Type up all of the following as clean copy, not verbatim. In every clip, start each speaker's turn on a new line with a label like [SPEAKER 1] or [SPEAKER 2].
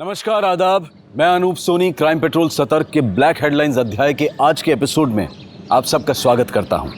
[SPEAKER 1] नमस्कार, आदाब। मैं अनूप सोनी क्राइम पेट्रोल सतर्क के ब्लैक हेडलाइंस अध्याय के आज के एपिसोड में आप सबका स्वागत करता हूं।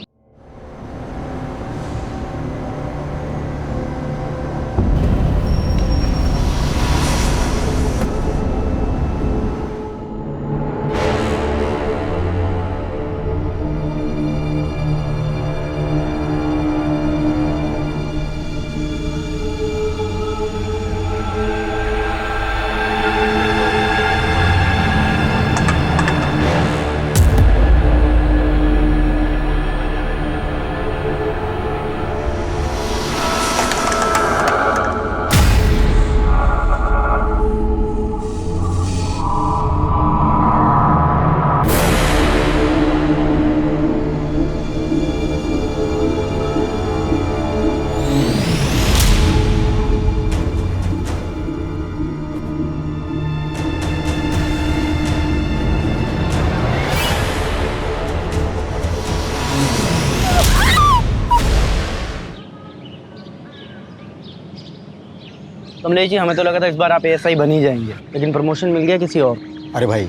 [SPEAKER 2] कमलेश जी, हमें तो लगा था इस बार आप एएसआई बन ही जाएंगे, लेकिन प्रमोशन मिल गया किसी और।
[SPEAKER 3] अरे भाई,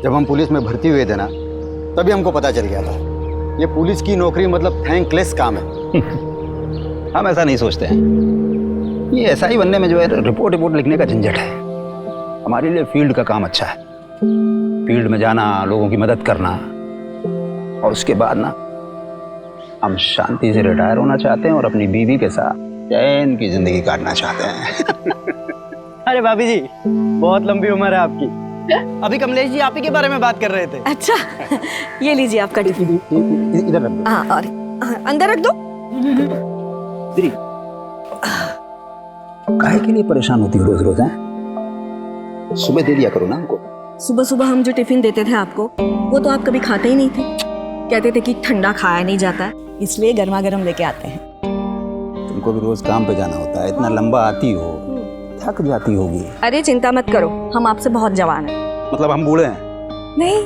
[SPEAKER 3] जब हम पुलिस में भर्ती हुए थे ना, तभी हमको पता चल गया था ये पुलिस की नौकरी मतलब थैंकलेस काम है।
[SPEAKER 4] हम ऐसा नहीं सोचते हैं। ये एएसआई बनने में जो है रिपोर्ट लिखने का झंझट है। हमारे लिए फील्ड का काम अच्छा है। फील्ड में जाना, लोगों की मदद करना, और उसके बाद ना हम शांति से रिटायर होना चाहते हैं और अपनी बीवी के साथ चैन की जिंदगी काटना चाहते हैं।
[SPEAKER 2] अरे भाभी जी, बहुत लंबी उम्र है आपकी। अभी कमलेश जी आप ही के बारे में बात कर रहे थे।
[SPEAKER 5] अच्छा, ये लीजिए आपका टिफिन।
[SPEAKER 3] इधर रख दो।
[SPEAKER 5] हाँ, और अंदर रख दो।
[SPEAKER 4] काहे के लिए परेशान होती हो रोज रोज? हैं, सुबह दे दिया करो ना हमको।
[SPEAKER 5] सुबह सुबह हम जो टिफिन देते थे आपको, वो तो आप कभी खाते ही नहीं थे। कहते थे कि ठंडा खाया नहीं जाता है, इसलिए गर्मा गर्म लेके आते हैं।
[SPEAKER 4] तुमको भी रोज काम पे जाना होता है, इतना लंबा आती हो, थक जाती होगी।
[SPEAKER 5] अरे चिंता मत करो, हम आपसे बहुत जवान हैं।
[SPEAKER 4] मतलब हम बूढ़े हैं?
[SPEAKER 5] नहीं,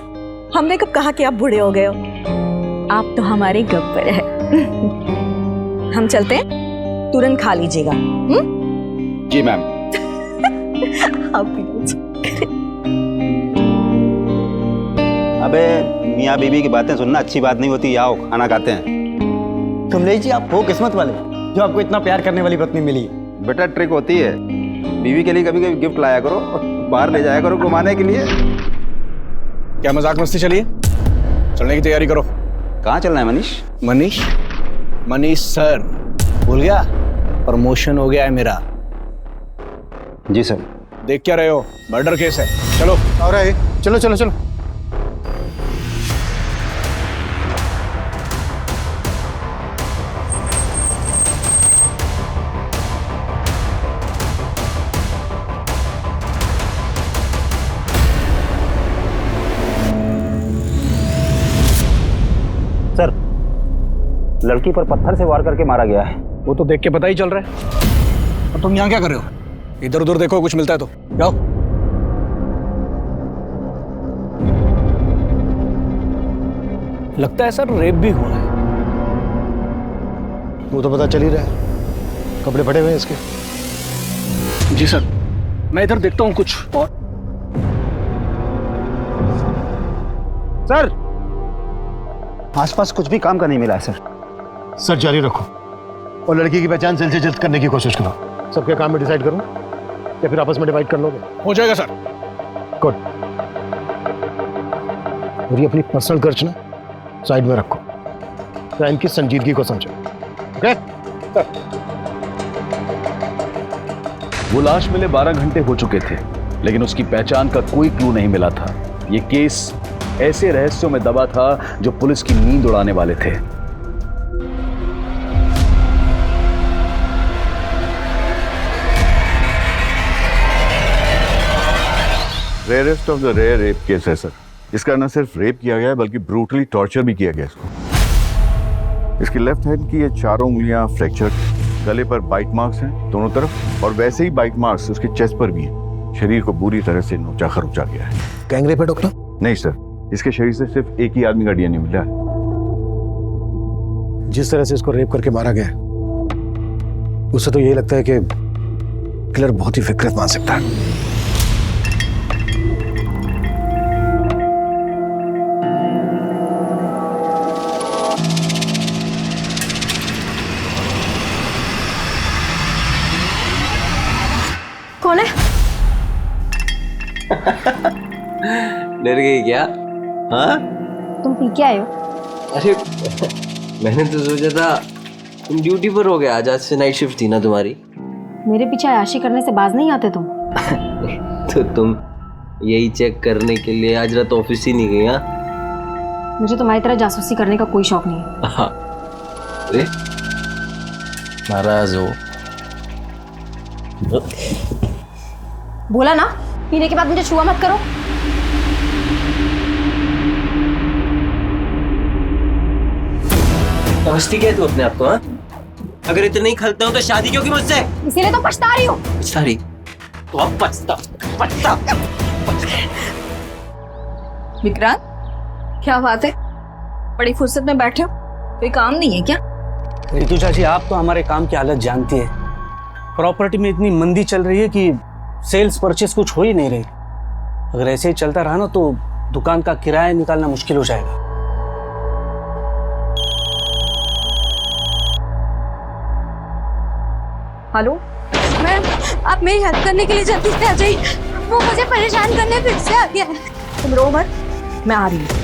[SPEAKER 5] हमने कब कहा कि आप बूढ़े हो गए हो। आप तो हमारे गब्बर है। हम चलते हैं, तुरंत खा लीजिएगा।
[SPEAKER 4] जी मैम।
[SPEAKER 5] आप भी।
[SPEAKER 4] अबे मियाँ बीवी की बातें सुनना अच्छी बात नहीं होती। आओ खाना खाते हैं।
[SPEAKER 2] कमलेश जी, आप हो किस्मत वाले जो आपको इतना प्यार करने वाली पत्नी मिली।
[SPEAKER 4] बेटा ट्रिक होती है, बीवी के लिए कभी कभी गिफ्ट लाया करो और बाहर ले जाया करो घुमाने के लिए।
[SPEAKER 1] क्या मजाक मस्ती चलिए, चलने की तैयारी करो।
[SPEAKER 4] कहाँ चलना है मनीष?
[SPEAKER 1] मनीष सर, भूल गया? प्रमोशन हो गया है मेरा।
[SPEAKER 4] जी सर।
[SPEAKER 1] देख क्या रहे हो, मर्डर केस है। चलो।
[SPEAKER 3] और चलो चलो चलो।
[SPEAKER 4] सर, लड़की पर पत्थर से वार करके मारा गया है।
[SPEAKER 1] वो तो देख के पता ही चल रहा है। और तुम यहाँ क्या कर रहे हो? इधर उधर देखो, कुछ मिलता है तो जाओ। लगता है सर रेप भी हुआ है।
[SPEAKER 3] वो तो पता चल ही रहा है, कपड़े फटे हुए हैं इसके।
[SPEAKER 1] जी सर, मैं इधर देखता हूँ कुछ और।
[SPEAKER 4] सर, आसपास कुछ भी काम का नहीं मिला है सर।
[SPEAKER 3] सर जारी रखो और लड़की की पहचान जल्द से जल्द करने की कोशिश करो। सबके काम में डिसाइड करूं या फिर आपस में डिवाइड कर लोगे?
[SPEAKER 1] हो जाएगा सर।
[SPEAKER 3] गुड। और ये अपनी पर्सनल खर्च ना साइड में रखो, क्राइम की संजीदगी को समझो। ओके?
[SPEAKER 1] वो लाश मिले 12 घंटे हो चुके थे, लेकिन उसकी पहचान का कोई क्लू नहीं मिला था। ये केस ऐसे रहस्यों में दबा था जो पुलिस की नींद उड़ाने वाले थे।
[SPEAKER 6] Rarest of the rare rape case है सर। इसका न सिर्फ रेप किया गया है बल्कि ब्रूटली टॉर्चर भी किया गया इसको। इसकी लेफ्ट हैंड की ये चारों उंगलियां फ्रैक्चर, गले पर बाइट मार्क्स हैं दोनों तरफ, और वैसे ही बाइट मार्क्स उसके चेस्ट पर भी हैं। शरीर को बुरी तरह से नोचा खरोचा गया है।
[SPEAKER 3] गैंग रेप है डॉक्टर?
[SPEAKER 6] नहीं सर, इसके शरीर से सिर्फ एक ही आदमी का डीएनए मिला है।
[SPEAKER 3] जिस तरह से इसको रेप करके मारा गया उससे तो यही लगता है कि किलर बहुत ही विकृत मान सकता है।
[SPEAKER 7] डर गई क्या? हाँ?
[SPEAKER 8] तुम पी के आए हो?
[SPEAKER 7] अरे मैंने तो सोचा था तुम ड्यूटी पर हो गया, आज से नाइट शिफ्ट थी ना तुम्हारी।
[SPEAKER 8] मेरे पीछे आयाशी करने से बाज नहीं आते तुम।
[SPEAKER 7] तो तुम यही चेक करने के लिए आज रात ऑफिस ही नहीं गई? हाँ,
[SPEAKER 8] मुझे तुम्हारी तरह जासूसी करने का कोई शौक नहीं है।
[SPEAKER 7] अरे नाराज हो?
[SPEAKER 8] बोला ना, पीने के बाद मुझे छुआ मत करो।
[SPEAKER 7] समझती क्या है तू अपने आप को? हाँ, अगर इतना ही खलता हूँ तो शादी क्यों की मुझसे?
[SPEAKER 8] इसीलिए तो पछता रही हूँ।
[SPEAKER 7] सारी तो अब पछता।
[SPEAKER 5] विक्रांत, क्या बात है? बड़ी फुर्सत में बैठे हो, कोई काम नहीं है क्या?
[SPEAKER 2] रितु चाची, आप तो हमारे काम की हालत जानती है। प्रॉपर्टी में इतनी मंदी चल रही है कि सेल्स परचेस कुछ हो ही नहीं रही। अगर ऐसे ही चलता रहा ना तो दुकान का किराया निकालना मुश्किल हो जाएगा।
[SPEAKER 5] हेलो मैम, आप मेरी हेल्प करने के लिए जल्दी से आ जाइए। वो मुझे परेशान करने फिर से आ गया है। तुम रो मत, मैं आ रही हूँ।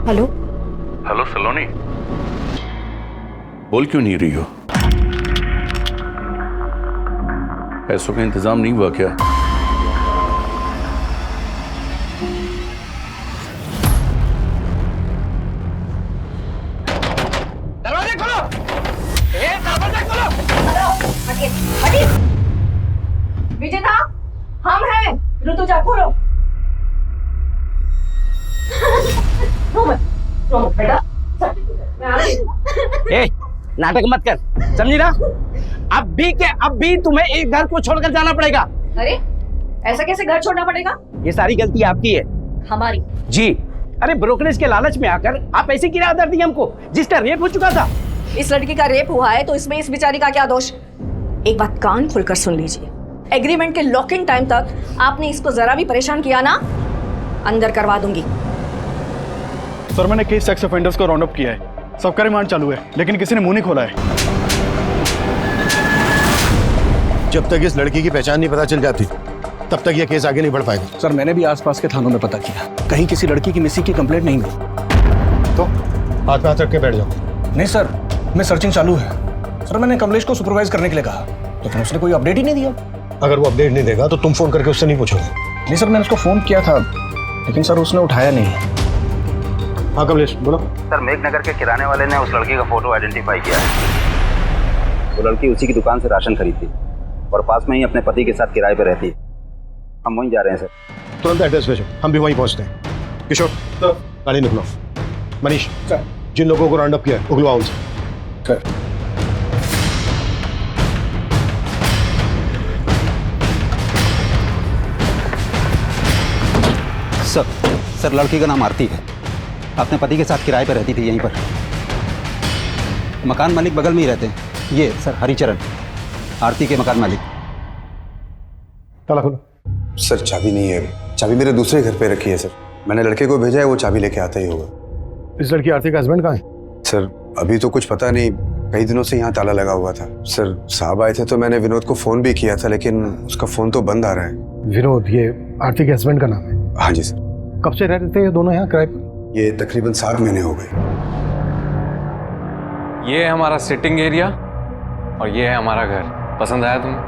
[SPEAKER 8] हेलो,
[SPEAKER 6] हेलो सलोनी, बोल क्यों नहीं रही हो? पैसों का इंतजाम नहीं हुआ क्या?
[SPEAKER 2] दरवाजा खोलो! दरवाजा खोलो!
[SPEAKER 5] विजेता, हम हैं। ऋतुजा, खोलो। रो मत बेटा। मैं आ रही हूँ।
[SPEAKER 2] ए, नाटक मत कर, समझी ना? अब भी तुम्हें एक घर को छोड़कर जाना पड़ेगा।
[SPEAKER 5] अरे ऐसा कैसे घर छोड़ना पड़ेगा?
[SPEAKER 2] ये सारी गलती आपकी है।
[SPEAKER 5] हमारी?
[SPEAKER 2] जी। अरे ब्रोकरेज के लालच में आकर आप ऐसी किराया दर दी हमको, जिसका रेप हो चुका था।
[SPEAKER 5] इस लड़की का रेप हुआ है तो इसमें इस बेचारी का क्या दोष? एक बात कान खोलकर सुन लीजिए, एग्रीमेंट के लॉकिंग टाइम तक आपने इसको जरा भी परेशान किया ना, अंदर करवा दूंगी।
[SPEAKER 9] सर, मैंने केस सेक्स ऑफेंडर्स को राउंड अप किया है। सबका रिमांड चालू है, लेकिन किसी ने मुंह नहीं खोला है।
[SPEAKER 3] जब तक इस लड़की की पहचान नहीं पता चल जाती तब तक ये केस आगे नहीं बढ़ पाएगा।
[SPEAKER 9] सर, मैंने भी आसपास के थानों में पता किया, कहीं किसी लड़की की मिसिंग की कंप्लेंट नहीं हुई।
[SPEAKER 3] तो हाथ पे हाथ रख के बैठ जाओ।
[SPEAKER 9] नहीं सर, मैं सर्चिंग चालू है। सर, मैंने कमलेश को सुपरवाइज करने के लिए कहा, लेकिन उसने कोई अपडेट ही नहीं दिया।
[SPEAKER 3] अगर वो अपडेट नहीं देगा तो तुम फोन करके उससे नहीं पूछोगे?
[SPEAKER 9] नहीं सर, मैंने उसको फोन किया था, लेकिन सर उसने उठाया नहीं।
[SPEAKER 3] हाँ कमलेश, बोलो।
[SPEAKER 4] सर, मेघनगर के किराने वाले ने उस लड़की का फोटो आइडेंटिफाई किया है। वो लड़की उसी की दुकान से राशन खरीदती और पास में ही अपने पति के साथ किराए पर रहती है। हम वहीं जा रहे हैं सर।
[SPEAKER 3] तुरंत एड्रेस भेजो, हम भी वहीं पहुंचते हैं। किशोर, गाड़ी निकलो। मनीष, जिन लोगों को राउंड अप किया है उगलवाओ उनसे।
[SPEAKER 4] सर, लड़की का नाम आरती है। अपने पति के साथ किराए पर रहती थी यहीं पर। मकान मालिक बगल में ही रहते हैं। ये सर हरिचरण, आरती के मकान मालिक।
[SPEAKER 3] ताला खोलो।
[SPEAKER 10] सर, चाबी नहीं है। चाबी मेरे दूसरे घर पे रखी है सर। मैंने लड़के को भेजा है, वो चाबी लेके आता ही होगा।
[SPEAKER 3] इस लड़की आरती का हस्बैंड कहाँ है?
[SPEAKER 10] सर, अभी तो कुछ पता नहीं। कई दिनों से यहाँ ताला लगा हुआ था। सर, साहब आए थे तो मैंने विनोद को फोन भी किया था, लेकिन उसका फोन तो बंद आ रहा है।
[SPEAKER 3] विनोद, ये आरती के हस्बैंड का नाम है?
[SPEAKER 10] हाँ जी सर।
[SPEAKER 3] कब से रह रहे थे ये दोनों यहाँ किराए पर?
[SPEAKER 10] ये तकरीबन 7 महीने हो गए।
[SPEAKER 11] ये है हमारा सिटिंग एरिया और ये है हमारा घर। पसंद आया तुम्हें?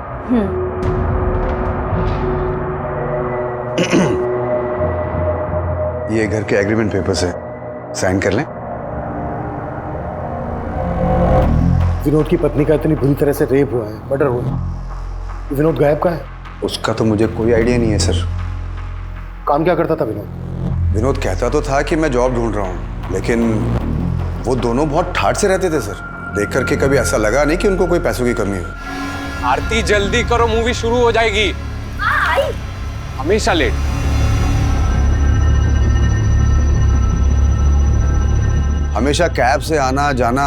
[SPEAKER 10] ये घर के एग्रीमेंट पेपर्स है, साइन कर लें।
[SPEAKER 3] विनोद की पत्नी का इतनी बुरी तरह से रेप हुआ है, मर्डर हुआ है। विनोद गायब कहाँ है?
[SPEAKER 10] उसका तो मुझे कोई आइडिया नहीं है सर।
[SPEAKER 3] काम क्या करता था विनोद?
[SPEAKER 10] विनोद कहता तो था कि मैं जॉब ढूंढ रहा हूँ, लेकिन वो दोनों बहुत ठाठ से रहते थे सर। देख करके कभी ऐसा लगा नहीं कि उनको कोई पैसों की कमी हो।
[SPEAKER 11] आरती जल्दी करो, मूवी शुरू हो जाएगी। हमेशा लेट।
[SPEAKER 10] हमेशा कैब से आना जाना,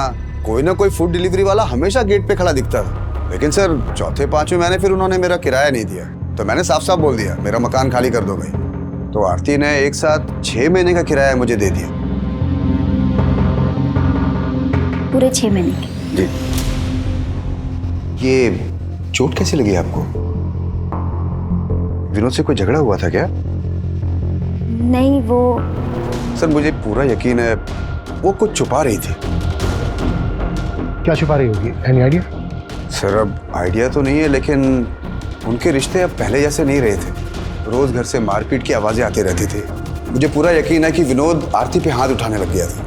[SPEAKER 10] कोई ना कोई फूड डिलीवरी वाला हमेशा गेट पे खड़ा दिखता था। लेकिन सर चौथे पांचवें महीने फिर उन्होंने मेरा किराया नहीं दिया, तो मैंने साफ साफ बोल दिया मेरा मकान खाली कर दो भाई। तो आरती ने एक साथ 6 महीने का किराया मुझे दे दिया।
[SPEAKER 8] पूरे 6 महीने के।
[SPEAKER 10] जी। ये चोट कैसे लगी आपको? विनोद से कोई झगड़ा हुआ था क्या?
[SPEAKER 8] नहीं, वो
[SPEAKER 10] सर मुझे पूरा यकीन है वो कुछ छुपा रही थी।
[SPEAKER 3] क्या छुपा रही होगी? Any idea?
[SPEAKER 10] सर अब आइडिया तो नहीं है, लेकिन उनके रिश्ते अब पहले जैसे नहीं रहे थे। रोज घर से मारपीट की आवाजें आती रहती थी। मुझे पूरा यकीन है कि विनोद आरती पे हाथ उठाने लग गया था।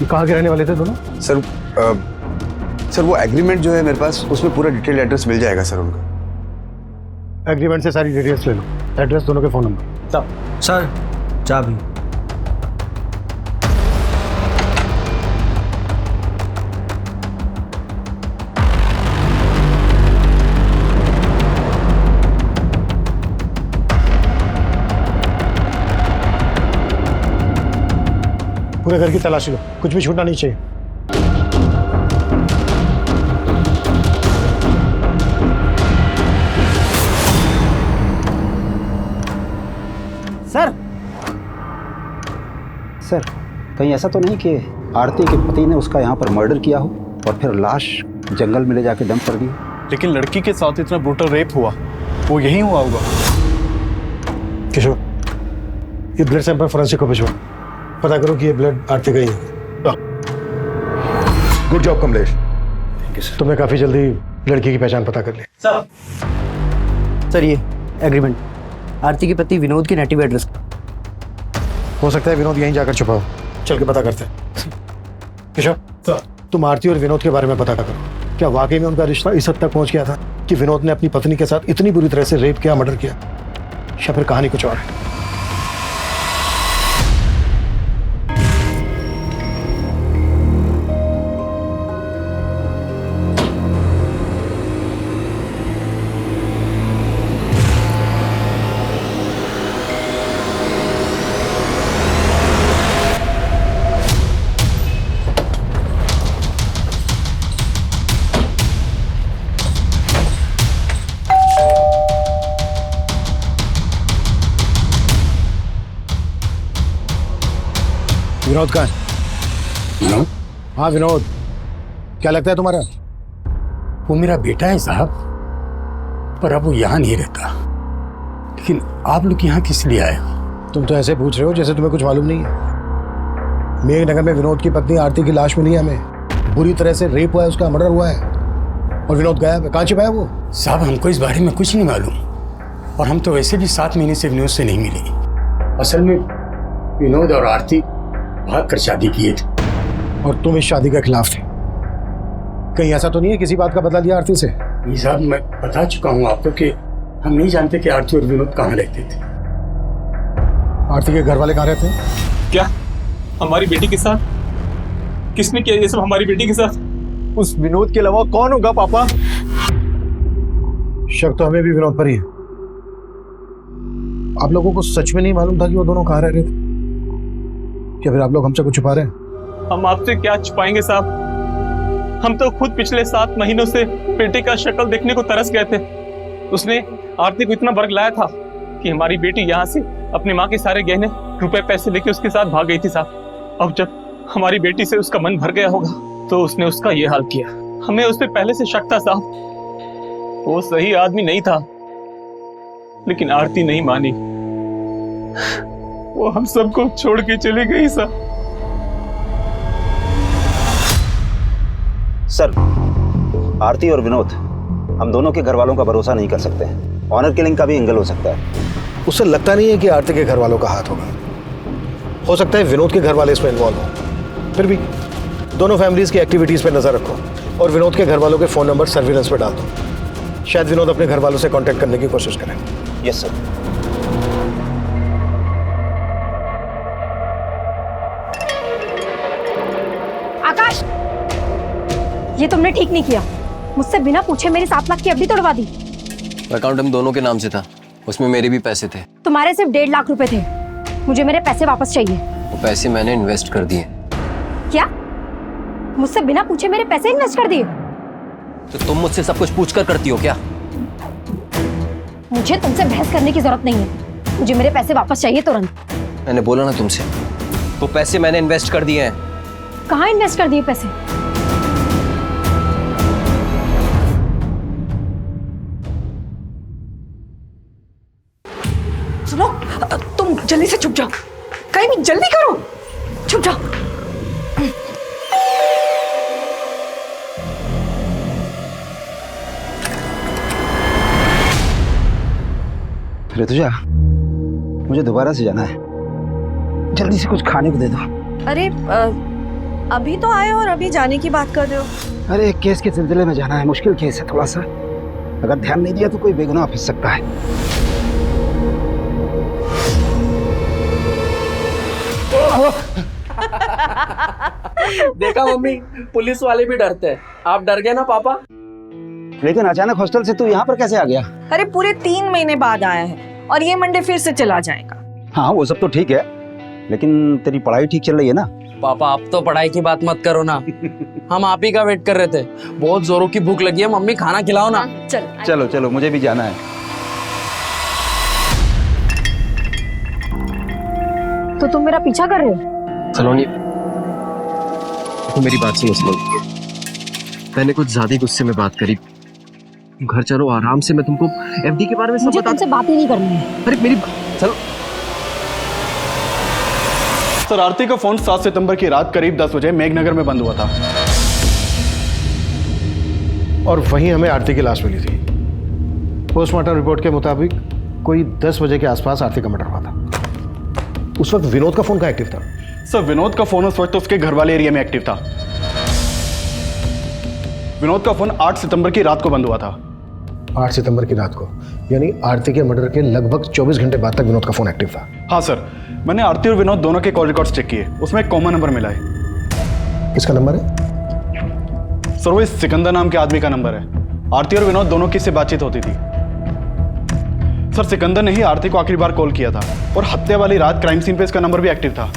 [SPEAKER 3] ये कहाँ के रहने वाले थे दोनों?
[SPEAKER 10] सर वो एग्रीमेंट जो है मेरे पास, उसमें पूरा डिटेल एड्रेस मिल जाएगा सर उनका।
[SPEAKER 3] एग्रीमेंट से सारी डिटेल्स ले लो, एड्रेस, दोनों के फोन नंबर।
[SPEAKER 2] सर चाबी।
[SPEAKER 3] पूरे घर की तलाशी लो, कुछ भी छूटना नहीं चाहिए।
[SPEAKER 4] सर कहीं ऐसा तो नहीं कि आरती के पति ने उसका यहाँ पर मर्डर किया हो और फिर लाश जंगल में ले जाके डंप कर दी?
[SPEAKER 9] लेकिन लड़की के साथ इतना ब्रूटल रेप हुआ, वो यही हुआ होगा।
[SPEAKER 3] किशोर, ये ब्लड सैंपल फोरेंसिक को भिजवा, पता करो कि ये ब्लड आरती का ही है। गुड जॉब कमलेश, तुमने काफी जल्दी लड़की की पहचान पता कर ली।
[SPEAKER 2] सर ये एग्रीमेंट आरती के पति विनोद के नेटिव एड्रेस।
[SPEAKER 3] हो सकता है विनोद यहीं जाकर छुपा हो, चल के पता करते हैं। किशोर, तुम आरती और विनोद के बारे में पता करो, क्या वाकई में उनका रिश्ता इस हद तक पहुंच गया था कि विनोद ने अपनी पत्नी के साथ इतनी बुरी तरह से रेप किया, मर्डर किया, या फिर कहानी कुछ और है? विनोद कहाँ है? हाँ विनोद, क्या लगता है तुम्हारा?
[SPEAKER 12] वो मेरा बेटा है साहब, पर अब वो यहाँ नहीं रहता। लेकिन आप लोग यहाँ किस लिए आए हो?
[SPEAKER 3] तुम तो ऐसे पूछ रहे हो जैसे तुम्हें कुछ मालूम नहीं है। मेघनगर में विनोद की पत्नी आरती की लाश मिली है हमें, बुरी तरह से रेप हुआ है, उसका मर्डर हुआ है, और विनोद गायब है। कहाँ छिपा है वो?
[SPEAKER 12] साहब हमको इस बारे में कुछ नहीं मालूम, और हम तो वैसे भी 7 महीने से विनोद से नहीं मिले। असल में विनोद और आरती भाग कर शादी किए थे,
[SPEAKER 3] और तुम इस शादी के खिलाफ थे। कहीं ऐसा तो नहीं है किसी बात का बदला लिया आरती से?
[SPEAKER 12] नहीं साहब, मैं बता चुका हूँ आपको कि हम नहीं जानते कि आरती और विनोद कहाँ रहते थे।
[SPEAKER 3] आरती के घर वाले कहाँ रहते हैं?
[SPEAKER 13] क्या हमारी बेटी के साथ? किसने किया ये सब हमारी बेटी के साथ?
[SPEAKER 9] उस विनोद के अलावा कौन होगा पापा?
[SPEAKER 3] शक तो हमें भी विनोद पर ही है। आप लोगों को सच में नहीं मालूम था कि वो दोनों कहाँ रह रहे थे? क्या फिर आप लोग हमसे कुछ छुपा रहे हैं?
[SPEAKER 13] हम आपसे क्या छुपाएंगे साहब, हम तो खुद पिछले 7 महीनों से बेटे का शक्ल देखने को तरस गए थे। उसने आरती को इतना बर्ग लाया था कि हमारी बेटी यहाँ से अपनी माँ के सारे गहने, रुपए, पैसे लेके उसके साथ भाग गई थी साहब। अब जब हमारी बेटी से उसका मन भर गया होगा तो उसने उसका ये हाल किया। हमें उस पर पहले से शक था साहब, वो सही आदमी नहीं था, लेकिन आरती नहीं मानी, वो हम सबको छोड़ के चली गई साहब।
[SPEAKER 4] सर, आरती और विनोद, हम दोनों के घर वालों का भरोसा नहीं कर सकते। ऑनर किलिंग का भी एंगल हो सकता है।
[SPEAKER 3] उससे लगता नहीं है कि आरती के घर वालों का हाथ होगा। हो सकता है विनोद के घर वाले इसमें इन्वॉल्व हो। फिर भी दोनों फैमिलीज की एक्टिविटीज पे नजर रखो और विनोद के घर वालों के फोन नंबर सर्विलेंस पे डाल दो। शायद विनोद अपने घर वालों से कांटेक्ट करने की कोशिश करें।
[SPEAKER 4] Yes sir.
[SPEAKER 8] आकाश, ये तुमने ठीक नहीं किया। मुझसे बिना पूछे मेरी 7 लाख की एफडी तोड़वा दी।
[SPEAKER 7] अकाउंट हम दोनों के नाम से था, उसमें मेरे भी पैसे थे।
[SPEAKER 8] तुम्हारे सिर्फ 1.5 लाख रुपए थे। मुझे मेरे पैसे वापस चाहिए।
[SPEAKER 7] वो पैसे मैंने इन्वेस्ट कर दिए।
[SPEAKER 8] क्या? मुझसे बिना पूछे मेरे पैसे इन्वेस्ट कर दिए।
[SPEAKER 7] तो तुम मुझसे सब कुछ पूछ कर करती हो क्या?
[SPEAKER 8] मुझे तुमसे बहस करने की जरूरत नहीं है, मुझे मेरे पैसे वापस चाहिए तुरंत।
[SPEAKER 7] मैंने बोला ना तुमसे, वो पैसे मैंने इन्वेस्ट कर दिए हैं।
[SPEAKER 8] कहाँ इन्वेस्ट कर दिए पैसे?
[SPEAKER 5] सुनो, तुम जल्दी से छुप जाओ, कहीं भी जल्दी करो, छुप जाओ।
[SPEAKER 4] ऋतुजा, मुझे दोबारा से जाना है, जल्दी से कुछ खाने को दे दो।
[SPEAKER 5] अरे अभी तो आए और अभी जाने की बात कर रहे हो?
[SPEAKER 4] अरे एक केस के सिलसिले में जाना है, मुश्किल केस है थोड़ा सा, अगर ध्यान नहीं दिया तो कोई बेगुनाह फंस सकता है।
[SPEAKER 7] देखा मम्मी, पुलिस वाले भी डरते हैं। आप डर गए ना पापा?
[SPEAKER 4] लेकिन अचानक हॉस्टल से तू यहाँ पर कैसे आ गया?
[SPEAKER 5] अरे पूरे 3 महीने बाद आया है और ये मंडे फिर से चला जाएगा।
[SPEAKER 4] हाँ वो सब तो ठीक है, लेकिन तेरी पढ़ाई ठीक चल रही है ना?
[SPEAKER 7] पापा आप तो पढ़ाई की बात मत करो ना, हम आप ही का वेट कर रहे थे। बहुत जोरों की भूख लगी है, मम्मी खाना खिलाओ ना।
[SPEAKER 4] चलो चलो, मुझे भी जाना है।
[SPEAKER 8] तो तुम मेरा पीछा कर रहे हो?
[SPEAKER 7] सलोनी, तो मेरी बात सुनो सलोनी, मैंने कुछ ज्यादा ही गुस्से में बात करी। घर चलो आराम से, मैं तुमको एफडी के बारे में सब बता।
[SPEAKER 8] तुमसे बात ही नहीं करनी है।
[SPEAKER 7] अरे मेरी चलो।
[SPEAKER 9] सर, आरती का फोन 7 सितंबर की रात करीब 10 बजे मेघनगर में बंद हुआ था
[SPEAKER 3] और वहीं हमें आरती की लाश मिली थी। पोस्टमार्टम रिपोर्ट के मुताबिक कोई 10 बजे के आसपास आरती का मर्डर हुआ था। उस वक्त विनोद का फोन कहाँ एक्टिव था?
[SPEAKER 9] सर, विनोद का फोन उस वक्त उसके घर वाले एरिया में एक्टिव था। विनोद का फोन 8 सितंबर की रात को बंद हुआ था।
[SPEAKER 3] 8 सितंबर की रात को, यानी आरती के मर्डर के लगभग 24 घंटे बाद तक विनोद का फोन एक्टिव था।
[SPEAKER 9] हाँ सर, मैंने आरती और विनोद दोनों के कॉल रिकॉर्ड्स चेक किए, उसमें एक कॉमन नंबर मिला है।
[SPEAKER 3] किसका नंबर है?
[SPEAKER 9] सर, वो इस सिकंदर नाम के आदमी का नंबर है। आरती और विनोद दोनों की से बातचीत होती थी। सर, सिकंदर ने ही आरती को आखिरी बार कॉल किया था और हत्या वाली रात क्राइम सीन पे इसका नंबर भी एक्टिव था।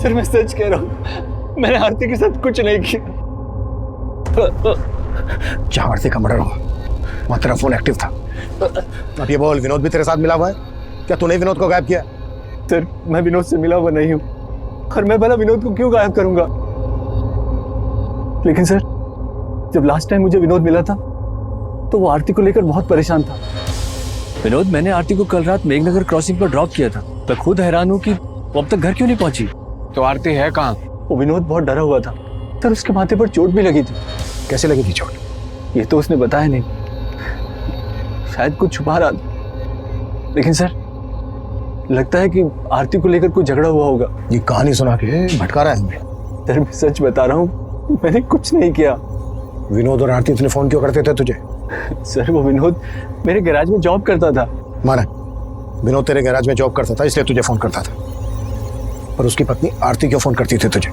[SPEAKER 13] सर मैं सच कह रहा हूँ, मैंने आरती के साथ कुछ नहीं किया।
[SPEAKER 3] जहां आरती का मर्डर हुआ वहां तेरा फोन एक्टिव था। अब ये बोल, विनोद भी तेरे साथ मिला हुआ है? क्या तूने विनोद को गायब किया?
[SPEAKER 13] सर, मैं विनोद से मिला हुआ नहीं हूँ और मैं भला विनोद को क्यों गायब करूंगा? लेकिन सर, जब लास्ट टाइम मुझे विनोद मिला था तो वो आरती को लेकर बहुत परेशान था।
[SPEAKER 11] विनोद, मैंने आरती को कल रात मेघनगर क्रॉसिंग पर ड्रॉप किया था। मैं खुद हैरान हूँ कि वो अब तक घर क्यों नहीं पहुंची। तो आरती है कहाँ?
[SPEAKER 13] वो विनोद बहुत डरा हुआ था सर, उसके माथे पर चोट भी लगी थी।
[SPEAKER 3] कैसे लगी थी चोट?
[SPEAKER 13] ये तो उसने बताया नहीं, शायद कुछ छुपा रहा था। लेकिन सर, लगता है कि आरती को लेकर कोई झगड़ा हुआ होगा।
[SPEAKER 3] ये कहानी सुना के भटका रहा है हमें।
[SPEAKER 13] सर मैं सच बता रहा हूँ, मैंने कुछ नहीं किया।
[SPEAKER 3] विनोद और आरती इतने फोन क्यों करते थे तुझे?
[SPEAKER 13] सर, वो विनोद मेरे गैराज में जॉब करता था।
[SPEAKER 3] माना, विनोद तेरे गैराज में जॉब करता था इसलिए तुझे फोन करता था, पर उसकी पत्नी आरती क्यों फोन करती थी तुझे?